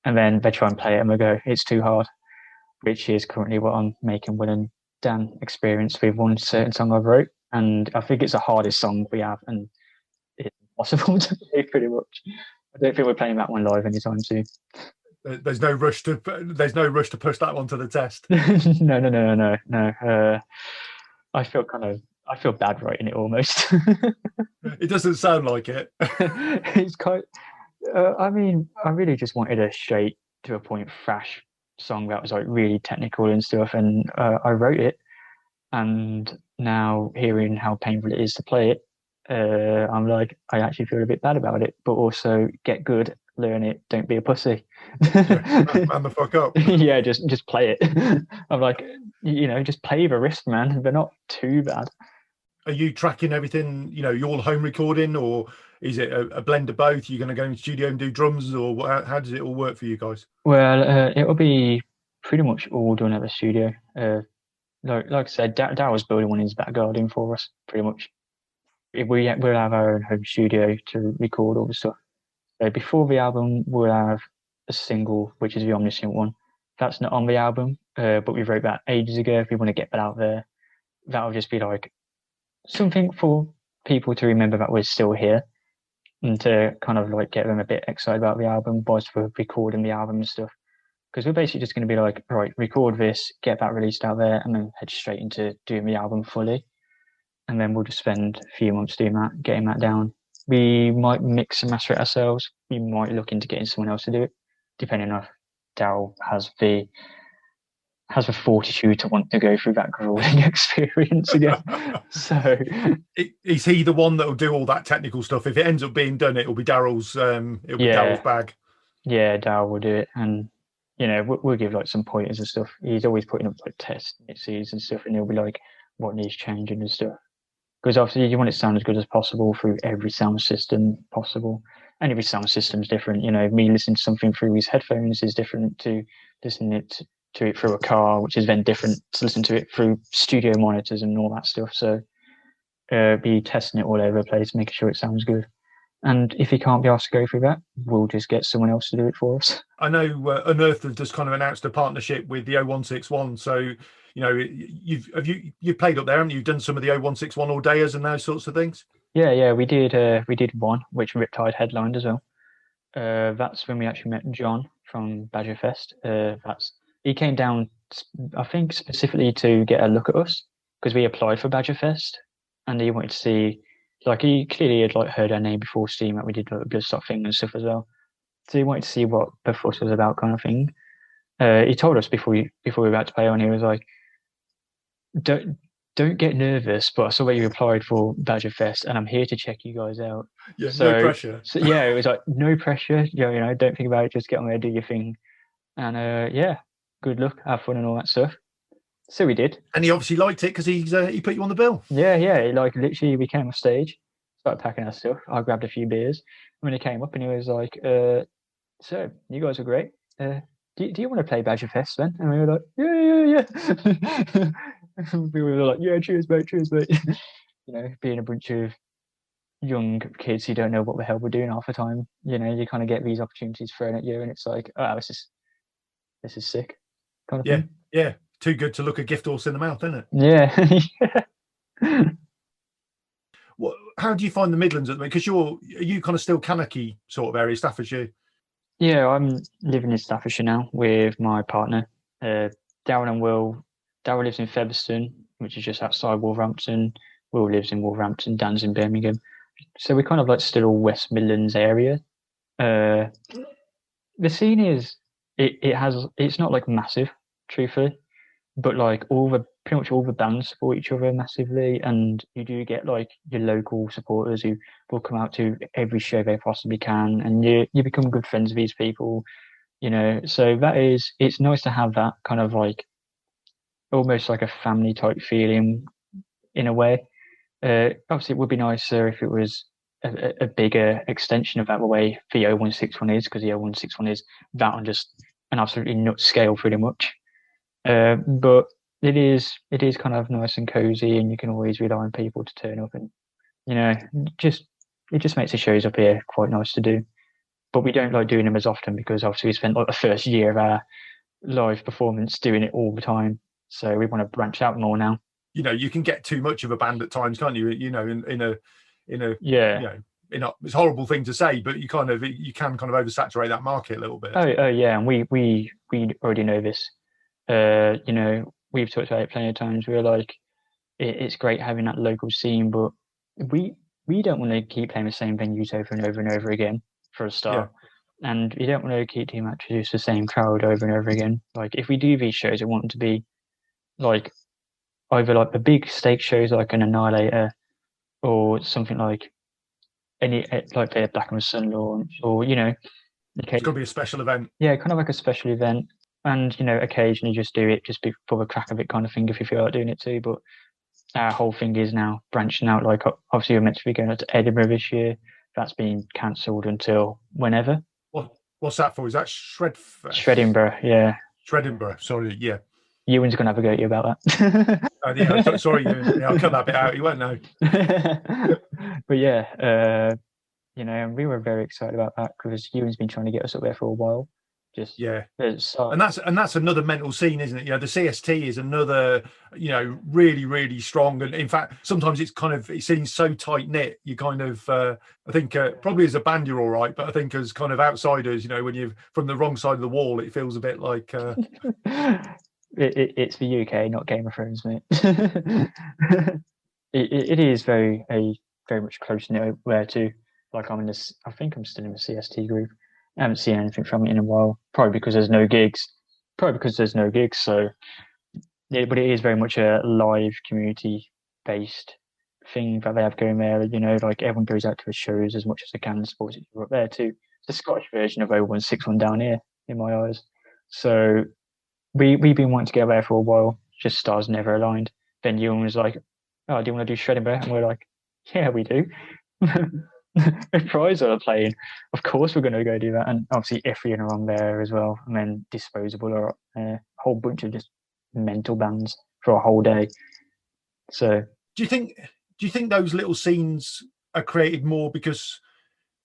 And then they try and play it and we go, it's too hard, which is currently what I'm making Will and Dan experience with one certain song I wrote. And I think it's the hardest song we have, and it's impossible to play pretty much. I don't think we're playing that one live anytime soon. There's no rush to push that one to the test. No. I feel bad writing it almost. It doesn't sound like it. It's quite. I really just wanted a straight to a point thrash song that was like really technical and stuff, and I wrote it. And now hearing how painful it is to play it, I'm like, I actually feel a bit bad about it, but also get good, learn it, don't be a pussy. Man the fuck up. Yeah, just play it. I'm like, just play the riffs, man. They're not too bad. Are you tracking everything, you're all home recording, or is it a blend of both? You're going to go in the studio and do drums, or how does it all work for you guys? Well, it'll be pretty much all done at the studio. Like I said, Daryl's building one in his back garden for us, pretty much. We'll have our own home studio to record all the stuff. Before the album, we'll have a single, which is the Omniscient one. That's not on the album, but we wrote that ages ago. If we want to get that out there, that'll just be like something for people to remember that we're still here, and to kind of like get them a bit excited about the album whilst we're recording the album and stuff. Because we're basically just going to be like, right, record this, get that released out there, and then head straight into doing the album fully. And then we'll just spend a few months doing that, getting that down. We might mix and master it ourselves. We might look into getting someone else to do it, depending on if Daryl has the fortitude to want to go through that grueling experience again. So is he the one that will do all that technical stuff? If it ends up being done, it'll be Daryl's. Daryl's bag. Yeah, Daryl will do it, and we'll give like some pointers and stuff. He's always putting up like test mixes and stuff, and he'll be like, what needs changing and stuff. Because obviously you want it to sound as good as possible through every sound system possible, and every sound system's different. Me listening to something through his headphones is different to listening to it through a car, which is then different to listen to it through studio monitors and all that stuff. So be testing it all over the place, making sure it sounds good. And if he can't be asked to go through that, we'll just get someone else to do it for us. I know Unearthed have just kind of announced a partnership with the 0161. So, you've played up there, haven't you? You've done some of the 0161 all dayers and those sorts of things. Yeah, we did one, which Riptide headlined as well. That's when we actually met John from Badger Fest. He came down, I think, specifically to get a look at us, because we applied for Badger Fest, and he wanted to see. Like, he clearly had like heard our name before, seeing that we did like a Bloodstock thing and stuff as well. So he wanted to see what the fuss was about, kind of thing. He told us before we were about to play on. He was like, "Don't get nervous, but I saw that you applied for Badger Fest, and I'm here to check you guys out." Yeah, So, no pressure. So yeah, it was like no pressure. Don't think about it. Just get on there, do your thing, and yeah, good luck, have fun, and all that stuff. So we did. And he obviously liked it because he put you on the bill. Yeah. Like literally, we came off stage, started packing our stuff. I grabbed a few beers. When he came up, and he was like, "So you guys are great. Do you want to play Badger Fest then?" And we were like, "Yeah." We were like, "Yeah, cheers, mate, cheers, mate." Being a bunch of young kids who don't know what the hell we're doing half the time, you kind of get these opportunities thrown at you, and it's like, oh, this is sick, kind of thing. Yeah. Too good to look a gift horse in the mouth, isn't it? Yeah. How do you find the Midlands at the moment? Because are you kind of still Cannocky sort of area, Staffordshire? Yeah, I'm living in Staffordshire now with my partner, Darren and Will. Darren lives in Featherstone, which is just outside Wolverhampton. Will lives in Wolverhampton, Dan's in Birmingham. So we kind of like still West Midlands area. The scene is it's not like massive, truthfully, but like pretty much all the bands support each other massively, and you do get like your local supporters who will come out to every show they possibly can, and you become good friends with these people, So it's nice to have that kind of like almost like a family type feeling in a way. Obviously, it would be nicer if it was a bigger extension of that the way the 0161 is, because the 0161 is that on just an absolutely nuts scale pretty much. But it is kind of nice and cozy, and you can always rely on people to turn up, and it just makes the shows up here quite nice to do. But we don't like doing them as often because obviously we spent like the first year of our live performance doing it all the time, so we want to branch out more now. You can get too much of a band at times, can't you? In a yeah. It's a horrible thing to say, but you can kind of oversaturate that market a little bit. Oh yeah, and we already know this. We've talked about it plenty of times. We're like, it's great having that local scene, but we don't want to keep playing the same venues over and over and over again for a start. Yeah. And we don't want to keep doing the same crowd over and over again. Like if we do these shows, I want them to be like either like the big stake shows like an Annihilator, or something like like their Black and Sun launch, or it's got to be a special event. Yeah, kind of like a special event. And occasionally just do it just for the crack of it, kind of thing, if you feel like doing it too. But our whole thing is now branching out. Like obviously we're meant to be going to Edinburgh this year. That's been cancelled until whenever. What's that for? Is that Shredinburgh? Yeah. Shredinburgh. Sorry, yeah. Ewan's gonna have a go at you about that. Sorry, I'll cut that bit out. You won't know. But yeah, and we were very excited about that because Ewan's been trying to get us up there for a while. And that's another mental scene, isn't it? The CST is another, really, really strong, and in fact sometimes it seems so tight knit. You kind of I think probably as a band you're all right, but I think as kind of outsiders, when you're from the wrong side of the wall, it feels a bit like it's the UK, not Game of Thrones, mate. it is very much close knit where too. Like I think I'm still in the CST group. I haven't seen anything from it in a while, probably because there's no gigs. So, yeah, but it is very much a live community-based thing that they have going there. Like everyone goes out to the shows as much as they can and supports each other up there too. It's the Scottish version of 0161 down here, in my eyes. So we've been wanting to get there for a while, just stars never aligned. Then Ewan was like, "Oh, do you want to do Shredinburgh?" And we're like, "Yeah, we do." If Prize are playing, of course we're going to go do that. And obviously Ethrian are on there as well, and then Disposable are a whole bunch of just mental bands for a whole day. So do you think those little scenes are created more because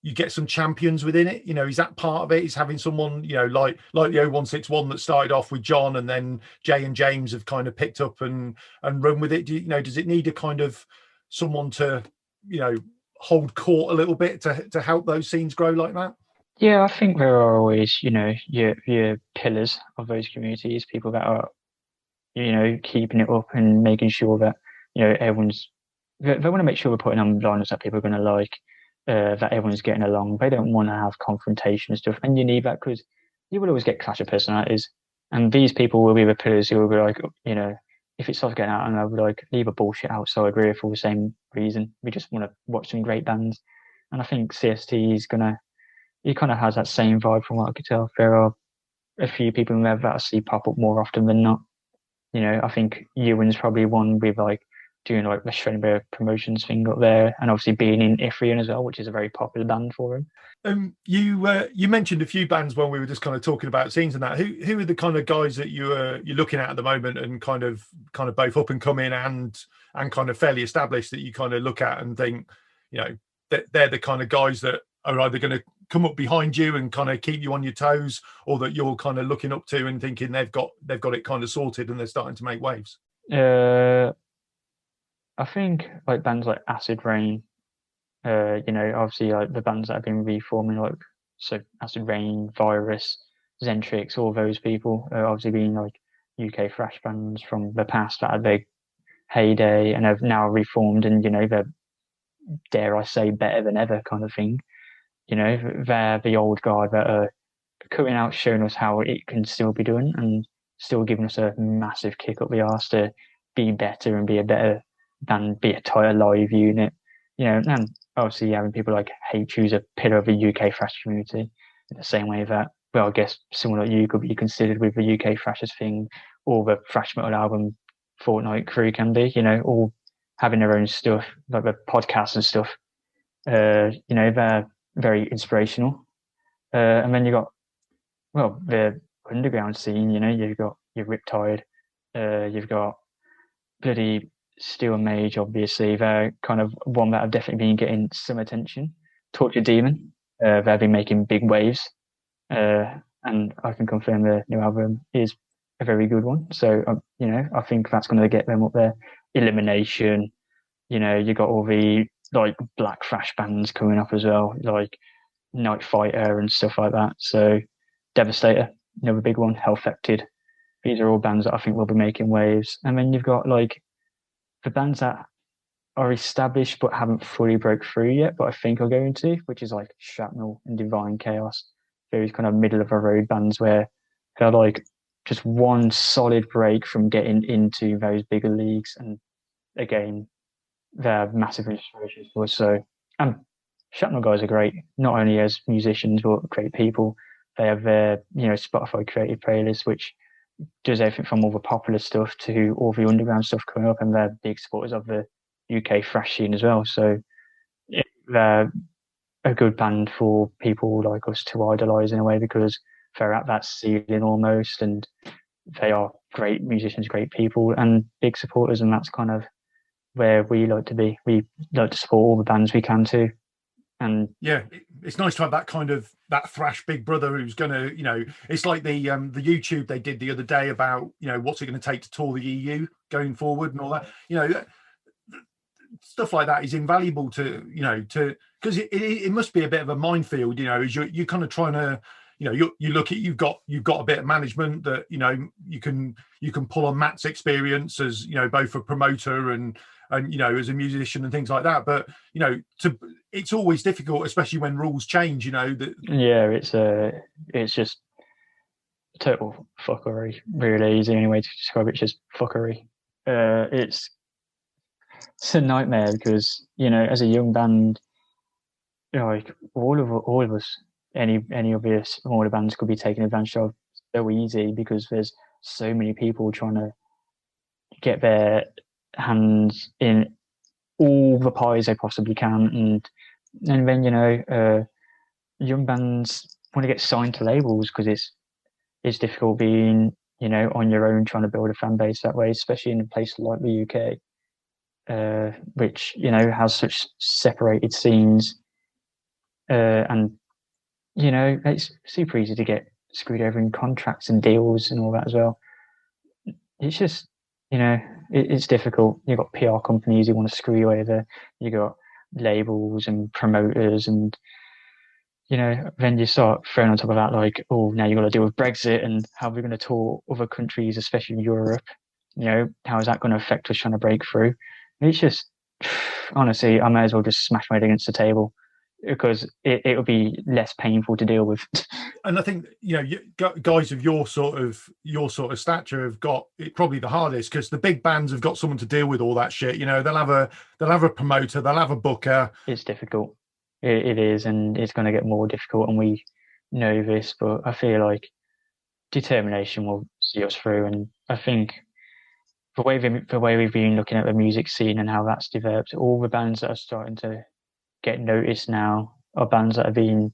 you get some champions within it? Is that part of it? Is having someone like the 0161 that started off with John, and then Jay and James have kind of picked up and run with it? Does it need a kind of someone to hold court a little bit to help those scenes grow like that? Yeah, I think there are always, your pillars of those communities, people that are, keeping it up and making sure that, everyone's, they want to make sure we're putting on lineups that people are going to like. that everyone's getting along. They don't want to have confrontation and stuff, and you need that because you will always get clash of personalities. And these people will be the pillars who will be like, if it starts getting out, and I would like leave a bullshit outside really for the same reason. We just want to watch some great bands, and I think CST is he kind of has that same vibe from what I could tell. There are a few people in there that I see pop up more often than not. I think Ewan's probably one with like doing like the Schönberg promotions thing up there, and obviously being in Elyrean as well, which is a very popular band for him. You mentioned a few bands when we were just kind of talking about scenes and that. Who are the kind of guys that you're looking at the moment, and kind of both up and coming and kind of fairly established, that you kind of look at and think, that they're the kind of guys that are either going to come up behind you and kind of keep you on your toes, or that you're kind of looking up to and thinking they've got it kind of sorted and they're starting to make waves? I think like bands like Acid Rain, obviously like the bands that have been reforming, like so Acid Rain, Virus, Zentrix, all those people obviously being like UK thrash bands from the past that had their heyday and have now reformed, and they're, dare I say, better than ever kind of thing. They're the old guard that are coming out, showing us how it can still be done, and still giving us a massive kick up the arse to be better and be a better than be a tighter live unit. And obviously having people like Hate who's a pillar of the UK thrash community, in the same way that, well, I guess someone like you could be considered with the UK thrashers thing, or the thrash metal album Fortnite crew can be, all having their own stuff, like the podcasts and stuff. They're very inspirational. And then you got, well, the underground scene, you've got your Riptide, you've got bloody Steel Mage, obviously. They're kind of one that have definitely been getting some attention. Torture Demon, they've been making big waves. And I can confirm the new album is a very good one. So, I think that's going to get them up there. Elimination, you got all the like black thrash bands coming up as well, like Night Fighter and stuff like that. So Devastator, another big one. Hellfected. These are all bands that I think will be making waves. And then you've got like the bands that are established but haven't fully broke through yet, but I think are going to, which is like Shrapnel and Divine Chaos. Those kind of middle of the road bands where they're like just one solid break from getting into those bigger leagues. And again, they're massive inspirations for us. So, and Shrapnel guys are great, not only as musicians but great people. They have their Spotify creative playlist, which does everything from all the popular stuff to all the underground stuff coming up, and they're big supporters of the UK thrash scene as well. So they're a good band for people like us to idolise in a way, because they're at that ceiling almost, and they are great musicians, great people, and big supporters, and that's kind of where we like to be. We like to support all the bands we can too. And yeah, it's nice to have that kind of that thrash big brother who's gonna, it's like the YouTube they did the other day about, what's it going to take to tour the EU going forward and all that. Stuff like that is invaluable to because it must be a bit of a minefield, as you're kind of trying to, you look at you've got a bit of management that you can pull on Matt's experience as both a promoter and as a musician and things like that, but it's always difficult, especially when rules change. It's just total fuckery, really is the only way to describe it. It's just fuckery. It's a nightmare because as a young band, like all of us, any of the smaller bands could be taken advantage of so easy, because there's so many people trying to get their hands in all the pies they possibly can, and then young bands want to get signed to labels because it's difficult being on your own trying to build a fan base that way, especially in a place like the UK, which has such separated scenes, and it's super easy to get screwed over in contracts and deals and all that as well. It's just it's difficult. You've got PR companies who want to screw you over. You got labels and promoters, and then you start throwing on top of that like, oh, now you've got to deal with Brexit and how we're going to tour other countries, especially Europe. How is that going to affect us trying to break through? It's just, honestly, I may as well just smash my head against the table. because it would be less painful to deal with. And I think guys of your sort of stature have got it probably the hardest, because the big bands have got someone to deal with all that shit. They'll have a promoter, they'll have a booker. It's difficult. It is, and it's going to get more difficult, and we know this. But I feel like determination will see us through, and I think the way we've been looking at the music scene and how that's developed, all the bands that are starting to get noticed now are bands that have been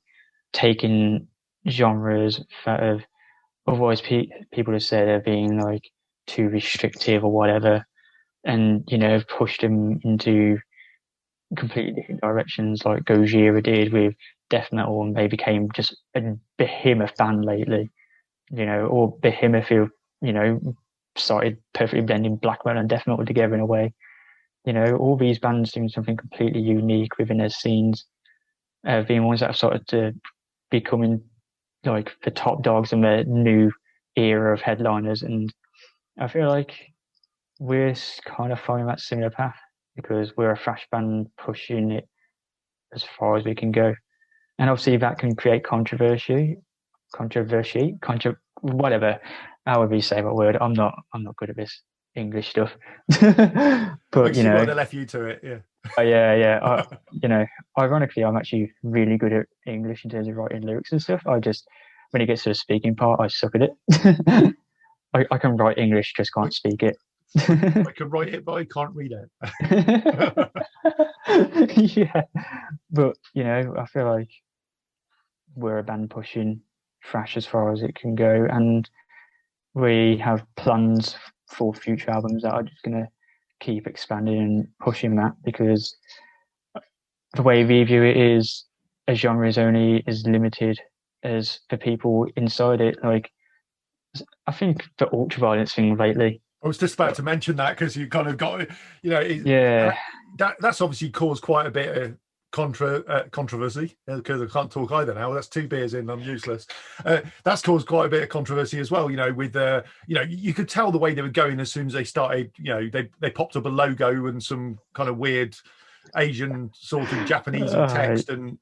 taking genres that have otherwise people have said are being like too restrictive or whatever, and have pushed them into completely different directions, like Gojira did with death metal, and they became just a behemoth band lately. Or Behemoth, who started perfectly blending black metal and death metal together in a way. All these bands doing something completely unique within their scenes, being ones that have started to becoming like the top dogs in the new era of headliners. And I feel like we're kind of following that similar path, because we're a thrash band pushing it as far as we can go. And obviously that can create whatever, however you say that word. I'm not good at this English stuff. But I would have left you to it. Yeah. Ironically, I'm actually really good at English in terms of writing lyrics and stuff. When it gets to the speaking part, I suck at it. I can write English, just can't speak it. I can write it, but I can't read it. Yeah, but I feel like we're a band pushing thrash as far as it can go, and we have plans for future albums that are just going to keep expanding and pushing that, because the way we view it is a genre is only as limited as the people inside it. Like, I think the ultraviolence thing lately, I was just about to mention that, because you kind of got that's obviously caused quite a bit of controversy, because I can't talk either now. That's 2 beers in, I'm useless. That's caused quite a bit of controversy as well. With you could tell the way they were going as soon as they started. They popped up a logo and some kind of weird Asian sort of Japanese text and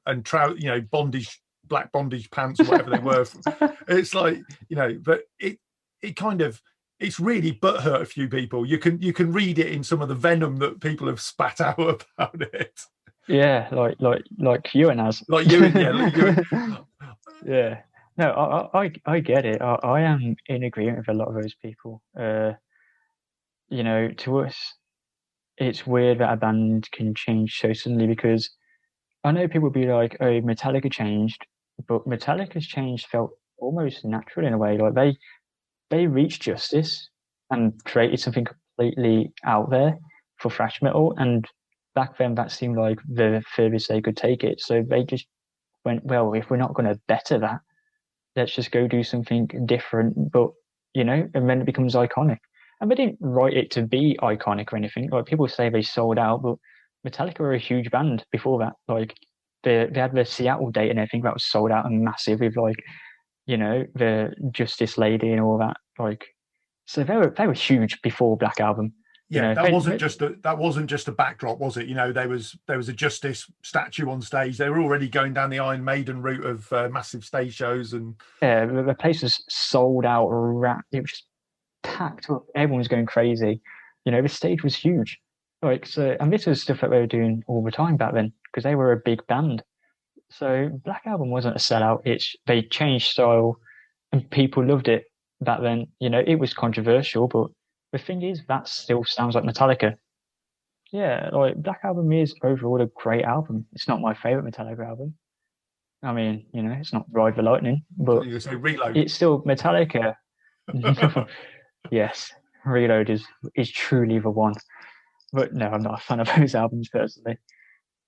bondage, black bondage pants or whatever they were. It's like but it kind of. It's really butthurt a few people. You can read it in some of the venom that people have spat out about it. Yeah, like you and us. Like you, yeah. Yeah. No, I get it. I am in agreement with a lot of those people. To us, it's weird that a band can change so suddenly, because I know people be like, "Oh, Metallica changed," but Metallica's change felt almost natural in a way. Like they reached justice and created something completely out there for thrash metal, and back then that seemed like the furthest they could take it. So they just went, well, if we're not going to better that, let's just go do something different. But and then it becomes iconic. And they didn't write it to be iconic or anything. Like, people say they sold out, but Metallica were a huge band before that. Like, they had the Seattle date and everything that was sold out and massive, with like the Justice Lady and all that. Like, so they were huge before Black Album. Yeah, that wasn't just a backdrop, was it? There was a Justice statue on stage. They were already going down the Iron Maiden route of massive stage shows, and the place was sold out. It was just packed up. Everyone was going crazy. The stage was huge. Like, so, and this was stuff that they were doing all the time back then, because they were a big band. So Black Album wasn't a sellout. They changed style, and people loved it back then. It was controversial, but the thing is, that still sounds like Metallica. Yeah, like, Black Album is overall a great album. It's not my favorite Metallica album. I mean, it's not Ride the Lightning, but you say Reload. It's still Metallica. Yes, Reload is truly the one. But no, I'm not a fan of those albums personally.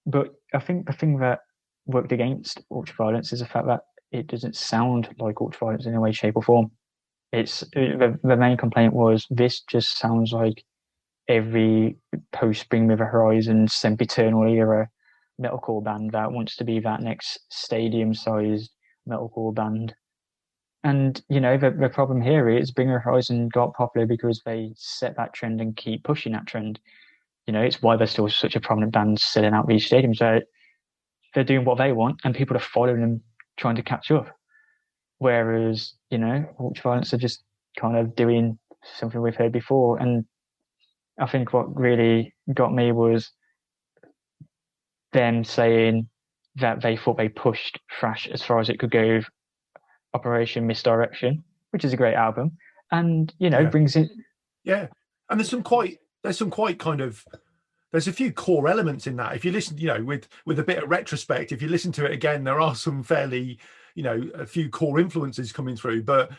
But I think the thing that worked against Ultraviolence is the fact that it doesn't sound like Ultraviolence in any way, shape, or form. It's the main complaint was, this just sounds like every post Bring Me the Horizon, Sempiternal era metalcore band that wants to be that next stadium-sized metalcore band. And the problem here is Bring Me the Horizon got popular because they set that trend and keep pushing that trend. It's why they're still such a prominent band selling out these stadiums. they're doing what they want, and people are following them, trying to catch up. Whereas, Ultraviolence are just kind of doing something we've heard before. And I think what really got me was them saying that they thought they pushed thrash as far as it could go with Operation Misdirection, which is a great album, and brings in and there's some quite kind of, there's a few core elements in that. If you listen, with a bit of retrospect, if you listen to it again, there are some fairly, a few core influences coming through. But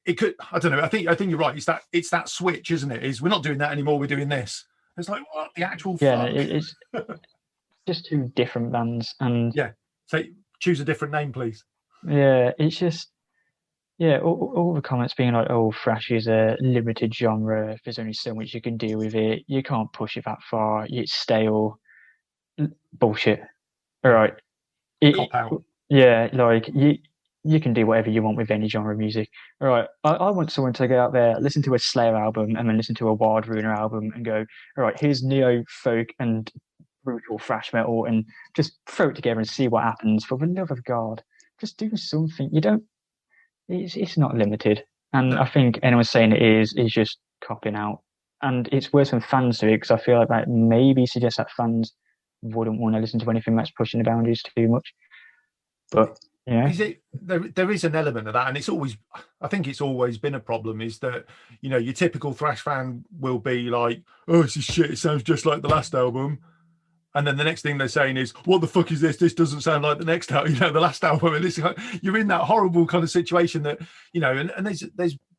it could, I don't know. I think you're right. It's that switch, isn't it? Is we're not doing that anymore. We're doing this. It's like, what the actual fuck? It's just two different bands, and so choose a different name, please. It's just all the comments being like, oh, thrash is a limited genre, there's only so much you can do with it, you can't push it that far, it's stale. Bullshit. All right. Cop out. Like you can do whatever you want with any genre of music. All right, I want someone to go out there, listen to a Slayer album, and then listen to a Wild Ruiner album and go, all right, here's neo folk and brutal thrash metal, and just throw it together and see what happens. For the love of God, just do something. It's not limited. And I think anyone saying it is just copping out. And it's worse when fans do it, because I feel like that maybe suggests that fans wouldn't want to listen to anything that's pushing the boundaries too much. But there is an element of that, and I think it's always been a problem, is that your typical thrash fan will be like, oh, this is shit, it sounds just like the last album. And then the next thing they're saying is, what the fuck is this? This doesn't sound like the next album, the last album. And you're in that horrible kind of situation that, and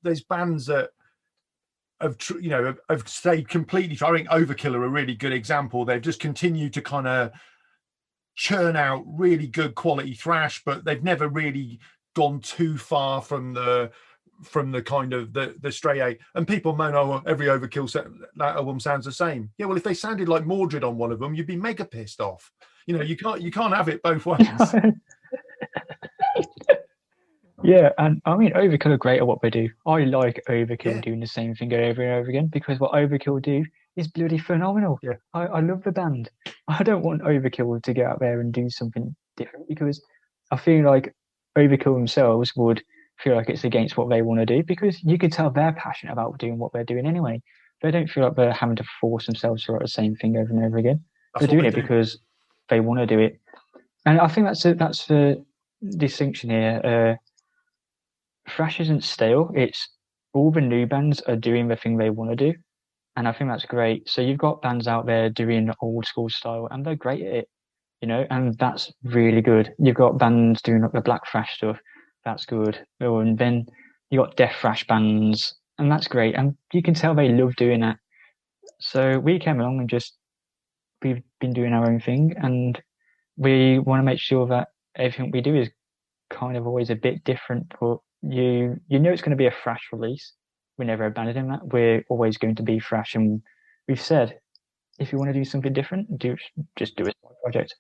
there's bands that have stayed completely. I think Overkill are a really good example. They've just continued to kind of churn out really good quality thrash, but they've never really gone too far from the kind of the stray A. And people moan, oh, every Overkill that album sounds the same. Yeah, well, if they sounded like Mordred on one of them, you'd be mega pissed off. You can't have it both ways. And I mean, Overkill are great at what they do. I like Overkill doing the same thing over and over again, because what Overkill do is bloody phenomenal. I love the band. I don't want Overkill to get out there and do something different, because I feel like Overkill themselves would feel like it's against what they want to do, because you can tell they're passionate about doing what they're doing anyway. They don't feel like they're having to force themselves to write the same thing over and over again. They're doing it because they want to do it. And I think that's the distinction here. Thrash isn't stale. It's all the new bands are doing the thing they want to do. And I think that's great. So you've got bands out there doing old school style, and they're great at it, and that's really good. You've got bands doing the black thrash stuff. That's good. And then you got death thrash bands, and that's great. And you can tell they love doing that. So we came along and we've been doing our own thing, and we want to make sure that everything we do is kind of always a bit different. But it's going to be a thrash release. We never abandoned that. We're always going to be thrash, and we've said, if you want to do something different, just do a project.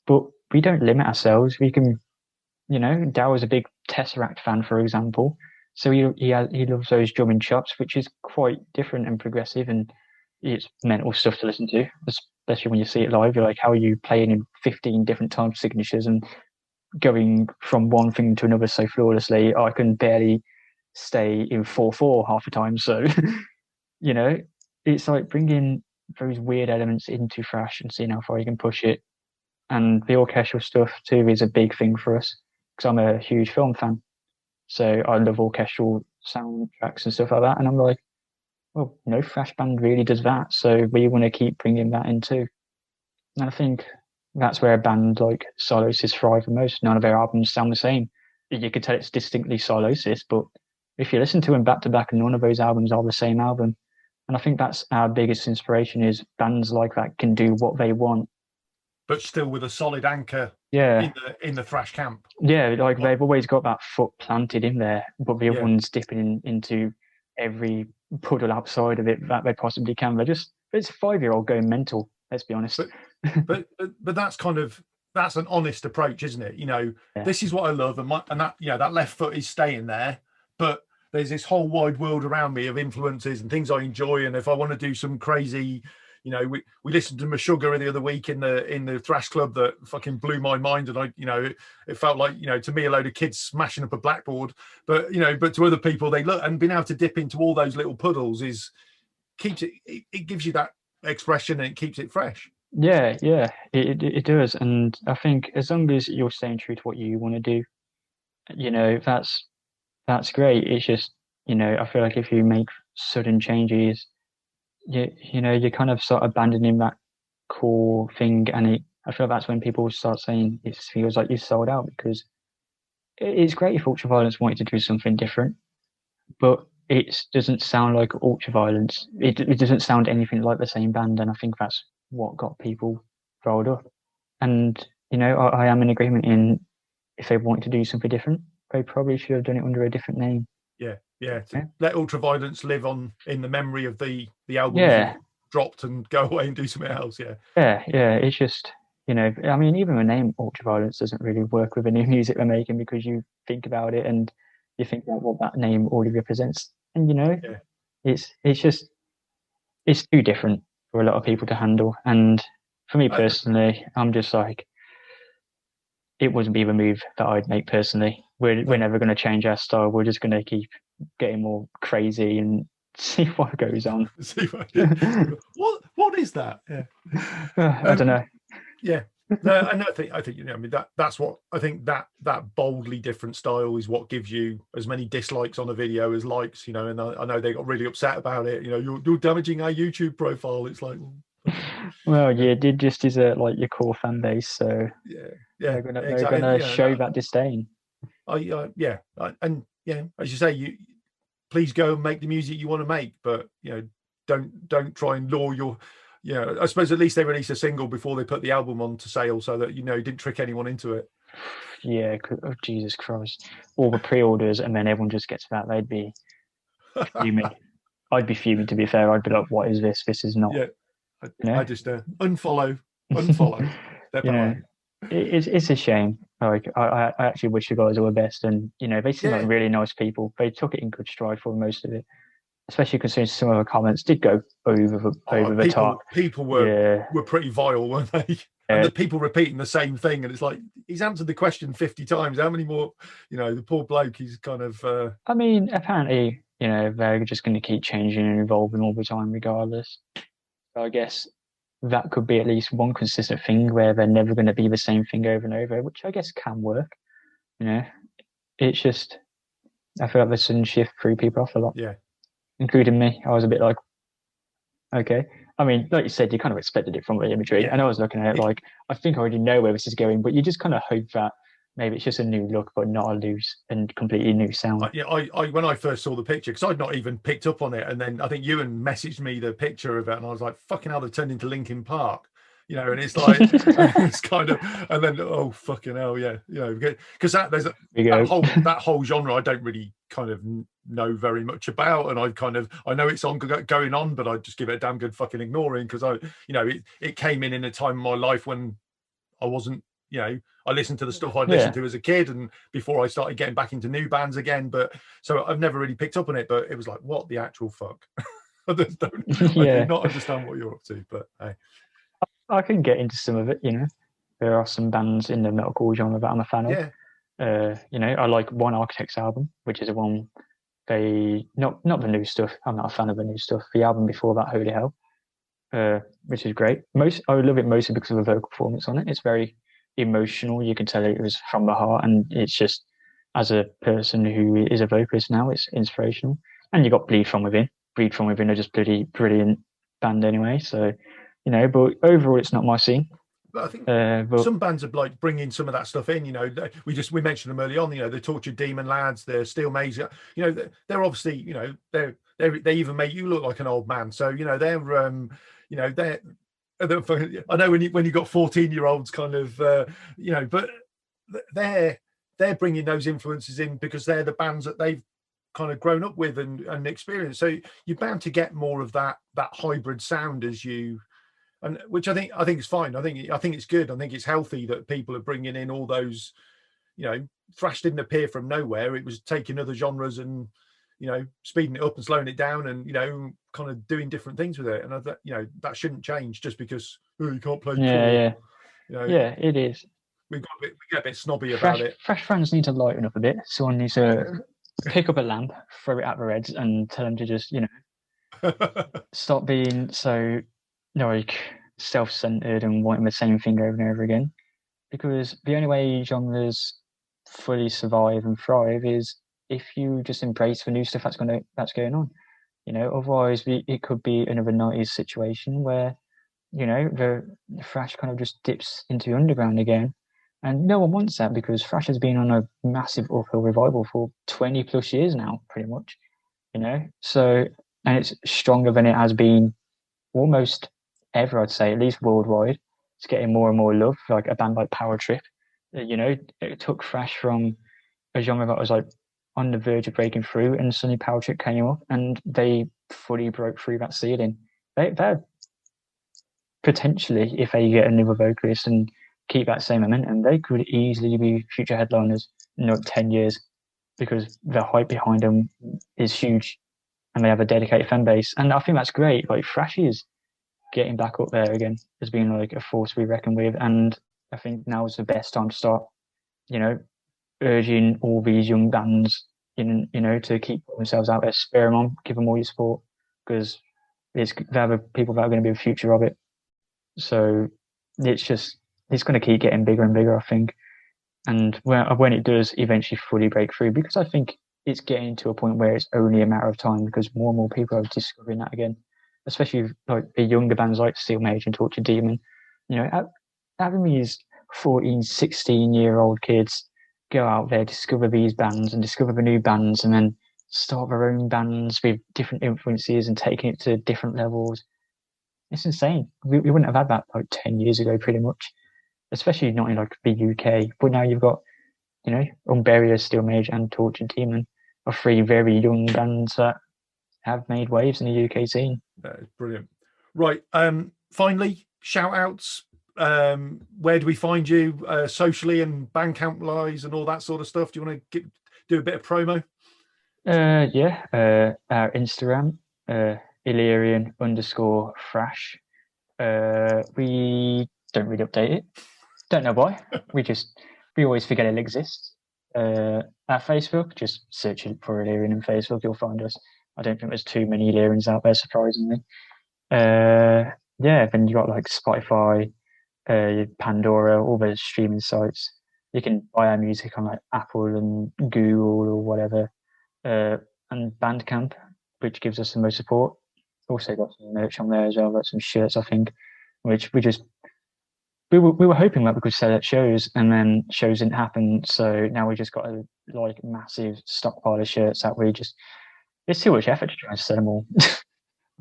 But we don't limit ourselves. We can, Dow is a big Tesseract fan, for example. So he loves those drumming chops, which is quite different and progressive, and it's mental stuff to listen to, especially when you see it live. You're like, how are you playing in 15 different time signatures and going from one thing to another so flawlessly? I can barely stay in 4/4 half the time. So, it's like bringing those weird elements into thrash and seeing how far you can push it. And the orchestral stuff too is a big thing for us, because I'm a huge film fan. So I love orchestral soundtracks and stuff like that. And I'm like, well, no thrash band really does that. So we want to keep bringing that in too. And I think that's where a band like Silosis thrive the most. None of their albums sound the same. You could tell it's distinctly Silosis, but if you listen to them back to back, none of those albums are the same album. And I think that's our biggest inspiration, is bands like that can do what they want, but still with a solid anchor in the thrash camp. Like they've always got that foot planted in there, but the other one's dipping into every puddle outside of it that they possibly can. It's a 5-year-old going mental, let's be honest. But that's an honest approach, isn't it? This is what I love, and that that left foot is staying there, but there's this whole wide world around me of influences and things I enjoy, and if I want to do some crazy You know, we listened to Meshuggah the other week in the thrash club that fucking blew my mind, and it felt like, to me, a load of kids smashing up a blackboard, but to other people, they look, and being able to dip into all those little puddles keeps it gives you that expression, and it keeps it fresh. Yeah, it does, and I think as long as you're staying true to what you want to do, that's great. It's just, I feel like if you make sudden changes, you kind of start abandoning that core thing, and I feel that's when people start saying it feels like you've sold out, because it's great if Ultraviolence wanted to do something different, but it doesn't sound like Ultraviolence. It doesn't sound anything like the same band, and I think that's what got people rolled up. And I am in agreement in, if they wanted to do something different, they probably should have done it under a different name. Yeah. Let Ultraviolence live on in the memory of the album. Yeah. Dropped and go away and do something else. Yeah. It's just, I mean, even the name Ultraviolence doesn't really work with the new music they're making, because you think about it and you think about what that name already represents, and it's just, it's too different for a lot of people to handle. And for me personally, I'm just like, it wouldn't be the move that I'd make personally. We're never going to change our style. We're just going to keep getting more crazy and see what goes on. What is that? Yeah. I don't know. Yeah. No, and I think I mean, that's what I think, that boldly different style is what gives you as many dislikes on a video as likes, and I know they got really upset about it. You're damaging our YouTube profile. It's like, well, yeah, it just is like your core fan base, so they're gonna show that disdain. As you say, please go and make the music you want to make, but don't try and lure your. I suppose at least they released a single before they put the album on to sale, so that didn't trick anyone into it. Yeah, oh, Jesus Christ! All the pre-orders, and then everyone just gets that. They'd be fuming. I'd be fuming, to be fair. I'd be like, "What is this? This is not." Yeah, I just unfollow. It's a shame. Like I actually wish the guys all the best, and they seem like really nice people. They took it in good stride for most of it, especially considering some of the comments did go over the top. People were pretty vile, weren't they? And the people repeating the same thing, and it's like, he's answered the question 50 times. How many more? The poor bloke. He's kind of. I mean, apparently, they're just going to keep changing and evolving all the time, regardless. So I guess that could be at least one consistent thing, where they're never going to be the same thing over and over, which I guess can work. It's just, I feel like the sudden shift threw people off a lot. Yeah. Including me. I was a bit like, okay. I mean, like you said, you kind of expected it from the imagery. Yeah. And I was looking at it like, I think I already know where this is going, but you just kind of hope that maybe it's just a new look, but not a loose and completely new sound. I when I first saw the picture, because I'd not even picked up on it, and then I think Ewan messaged me the picture of it, and I was like, fucking hell, they've turned into Linkin Park. And it's like, it's kind of, and then, oh, fucking hell, yeah, because that whole genre I don't really kind of know very much about, and I know it's going on, but I just give it a damn good fucking ignoring, because it came in a time in my life when I wasn't, I listened to the stuff I'd listened to as a kid, and before I started getting back into new bands again, but so I've never really picked up on it, but it was like, what the actual fuck? I do not understand what you're up to, but hey. I can get into some of it, There are some bands in the metalcore genre that I'm a fan of. Yeah. I like One Architect's album, which is not the new stuff. I'm not a fan of the new stuff. The album before that, Holy Hell, which is great. I love it mostly because of the vocal performance on it. It's very emotional. You can tell it was from the heart, and it's just, as a person who is a vocalist now, it's inspirational. And you got Bleed From Within. Bleed From Within are just bloody brilliant band anyway. So, but overall, it's not my scene. But I think some bands are like bringing some of that stuff in. We mentioned them early on. The Tortured Demon Lads, the Steel Maze. They're obviously, they even make you look like an old man. So they're I know when you got 14-year-olds kind of but they're bringing those influences in because they're the bands that they've kind of grown up with and experienced. So you're bound to get more of that hybrid sound as you. And which I think is fine. I think it's good. I think it's healthy that people are bringing in all those, thrash didn't appear from nowhere. It was taking other genres and, speeding it up and slowing it down, and kind of doing different things with it. And that shouldn't change just because you can't play. Yeah, core. yeah, it is. We get a bit snobby about it. Fresh fans need to lighten up a bit. Someone needs to pick up a lamp, throw it at the Reds, and tell them to just stop being so self-centered and wanting the same thing over and over again. Because the only way genres fully survive and thrive is if you just embrace the new stuff that's going on. Otherwise it could be another 90s situation where the thrash kind of just dips into the underground again, and no one wants that because thrash has been on a massive uphill revival for 20 plus years now, pretty much. So, and it's stronger than it has been almost ever, I'd say, at least worldwide. It's getting more and more love, like a band like Power Trip. It took thrash from a genre that was like on the verge of breaking through, and suddenly Power Trip came up and they fully broke through that ceiling. They're potentially, if they get another vocalist and keep that same momentum, they could easily be future headliners in 10 years, because the hype behind them is huge and they have a dedicated fan base. And I think that's great. Like, thrash is getting back up there again as being like a force to be reckoned with. And I think now is the best time to start, urging all these young bands, to keep themselves out there, spare them on, give them all your support, because they're the people that are going to be the future of it. So it's going to keep getting bigger and bigger, I think. And when it does eventually fully break through, because I think it's getting to a point where it's only a matter of time, because more and more people are discovering that again, especially like the younger bands like Steel Mage and Tortured Demon. Having these 14, 16-year-old kids go out there, discover these bands and discover the new bands, and then start their own bands with different influences and taking it to different levels. It's insane. We wouldn't have had that like 10 years ago, pretty much, especially not in like the UK. But now you've got, Umberia, Steel Mage, and Tortured Demon are three very young bands that have made waves in the UK scene. That is brilliant. Right. Finally, shout outs. Where do we find you socially and Bandcamp wise and all that sort of stuff? Do you want to do a bit of promo? Our Instagram, Elyrean_thrash. We don't really update it. Don't know why. we always forget it exists. Our Facebook, just search it for Elyrean on Facebook, you'll find us. I don't think there's too many Elyrians out there, surprisingly. Then you got like Spotify, Pandora, all those streaming sites. You can buy our music on like Apple and Google or whatever. And Bandcamp, which gives us the most support. Also got some merch on there as well, got some shirts, I think, which we were hoping that we could sell at shows, and then shows didn't happen. So now we just got a like massive stockpile of shirts that it's too much effort to try and sell them all.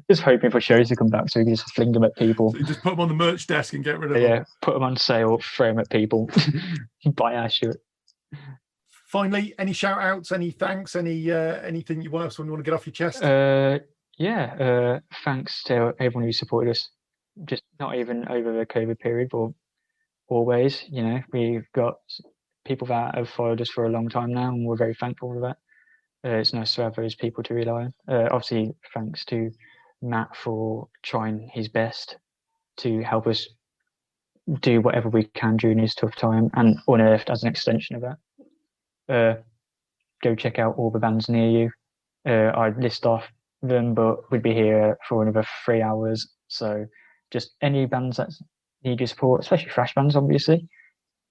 Just hoping for shows to come back so we can just fling them at people. So you just put them on the merch desk and get rid of them. Yeah, put them on sale, throw them at people, buy our shirt. Finally, any shout outs, any thanks, anything you want to get off your chest? Thanks to everyone who supported us, just not even over the COVID period, but always. We've got people that have followed us for a long time now, and we're very thankful for that. It's nice to have those people to rely on. Obviously, thanks to Matt for trying his best to help us do whatever we can during this tough time, and Unearthed as an extension of that. Go check out all the bands near you. I'd list off them, but we'd be here for another 3 hours. So just any bands that need your support, especially thrash bands, obviously,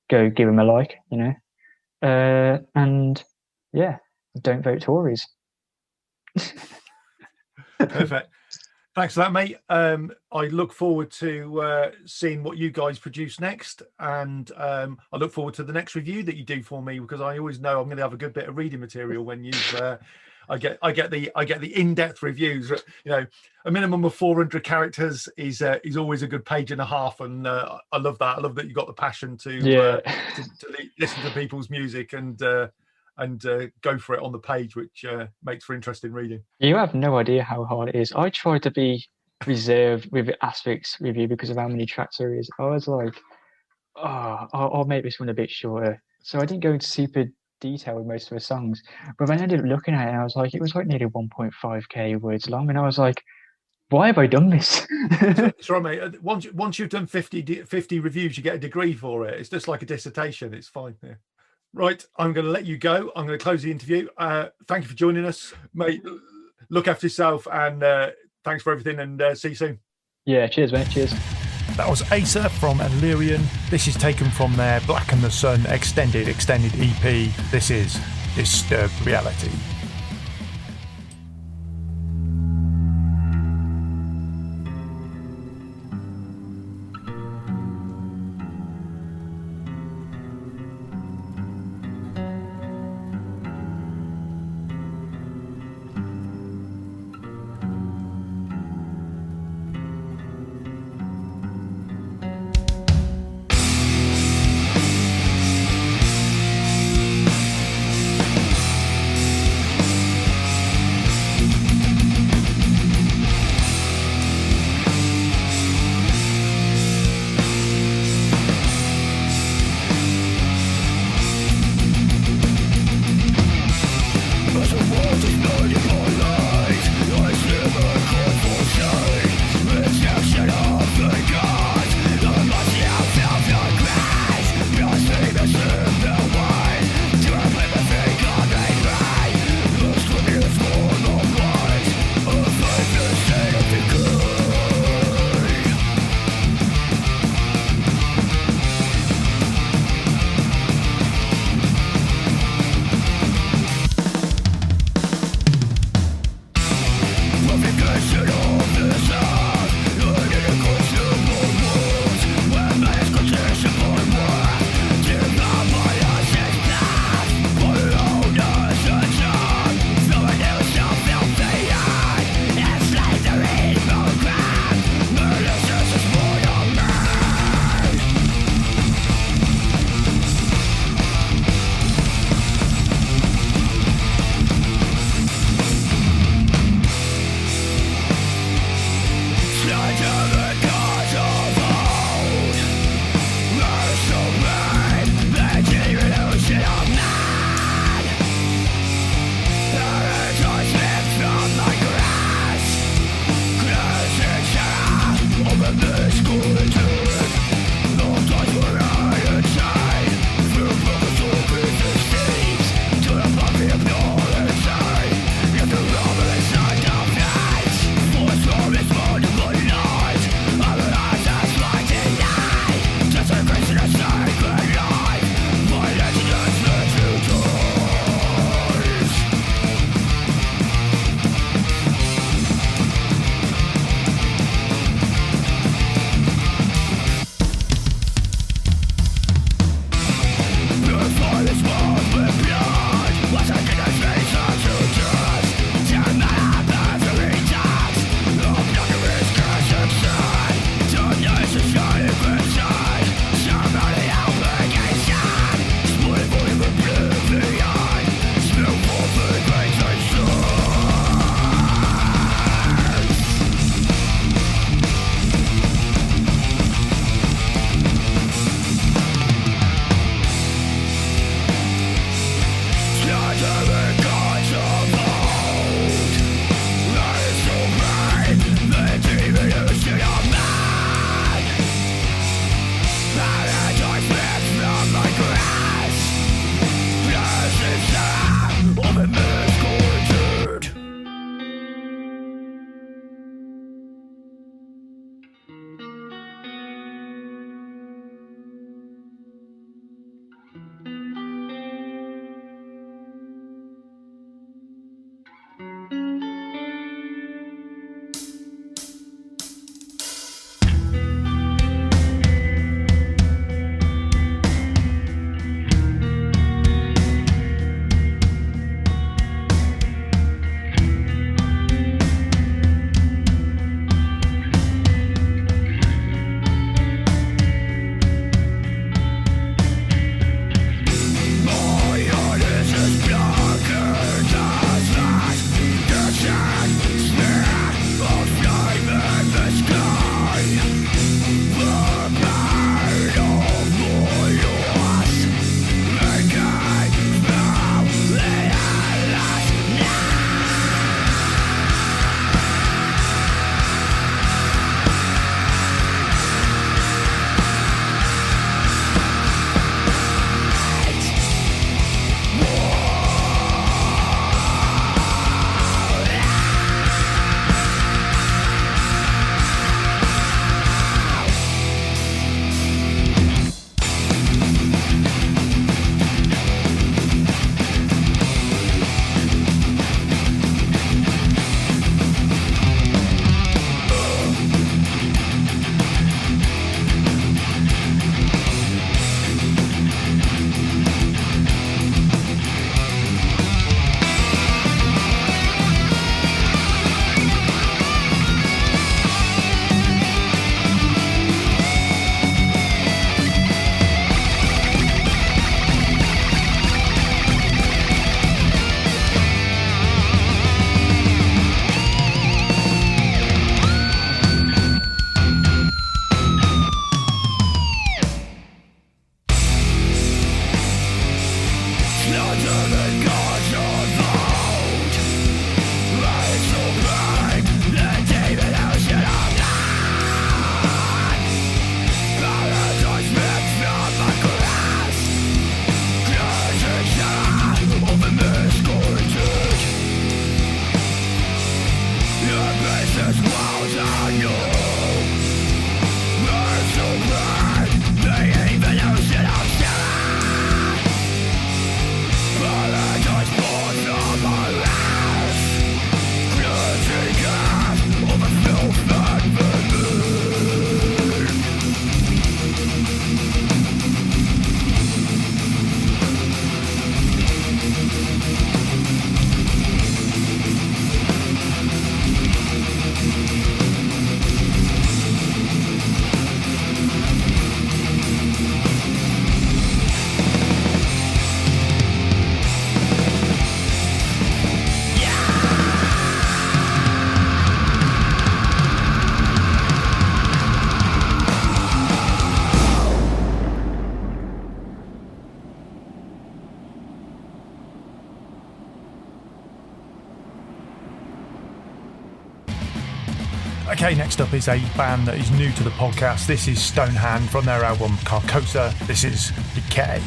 go give them a like, and yeah, don't vote Tories. Perfect. Thanks for that, mate. I look forward to seeing what you guys produce next, and I look forward to the next review that you do for me, because I always know I'm going to have a good bit of reading material when I get the in-depth reviews. A minimum of 400 characters is always a good page and a half, and I love that. I love that you got the passion to listen to people's music and go for it on the page, which makes for interesting reading. You have no idea how hard it is. I try to be reserved with aspects with you because of how many tracks there is. I was like, I'll make this one a bit shorter. So I didn't go into super detail with most of the songs. But then I ended up looking at it, and I was like, it was like nearly 1.5k words long, and I was like, why have I done this? It's right, mate. Once you've done 50 reviews, you get a degree for it. It's just like a dissertation. It's fine. Yeah. Right, I'm going to let you go. I'm going to close the interview. Thank you for joining us, mate. Look after yourself, and thanks for everything, and see you soon. Yeah, cheers, mate. Cheers. That was Asa from Elyrean. This is taken from their Black and the Sun extended EP. This is Disturbed Reality. Okay, next up is a band that is new to the podcast. This is Stonehand from their album Carcosa. This is Decay.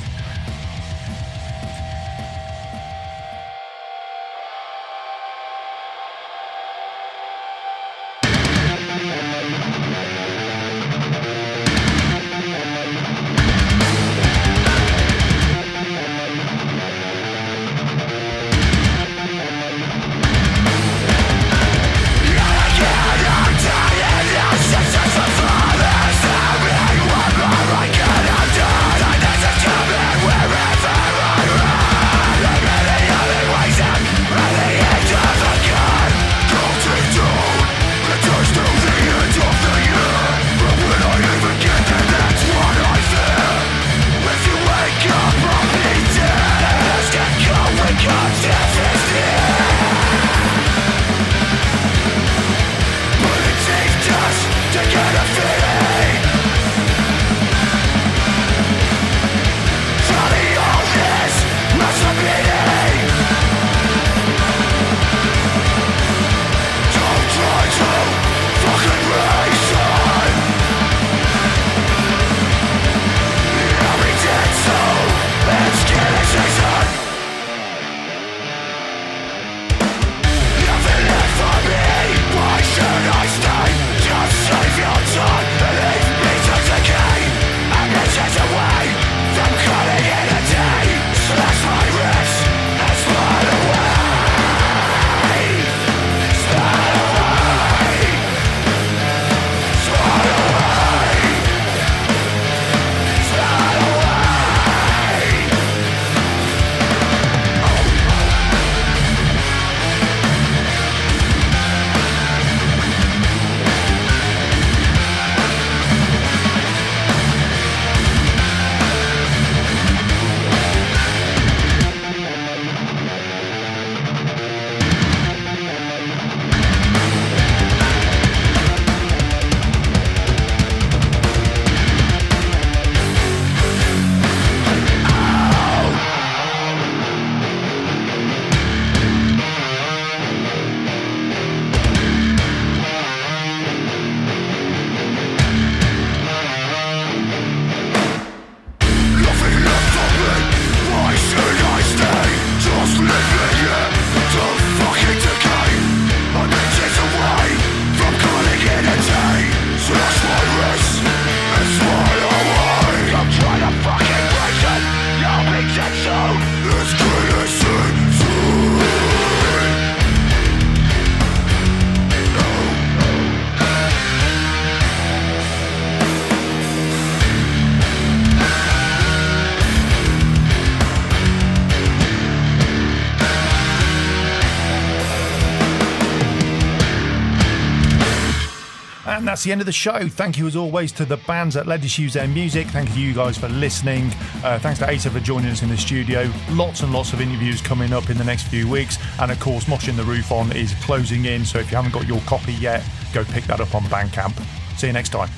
And that's the end of the show. Thank you as always to the bands that let us use their music. Thank you guys for listening. Thanks to Asa for joining us in the studio. Lots and lots of interviews coming up in the next few weeks. And of course, Moshing the Roof On is closing in. So if you haven't got your copy yet, go pick that up on Bandcamp. See you next time.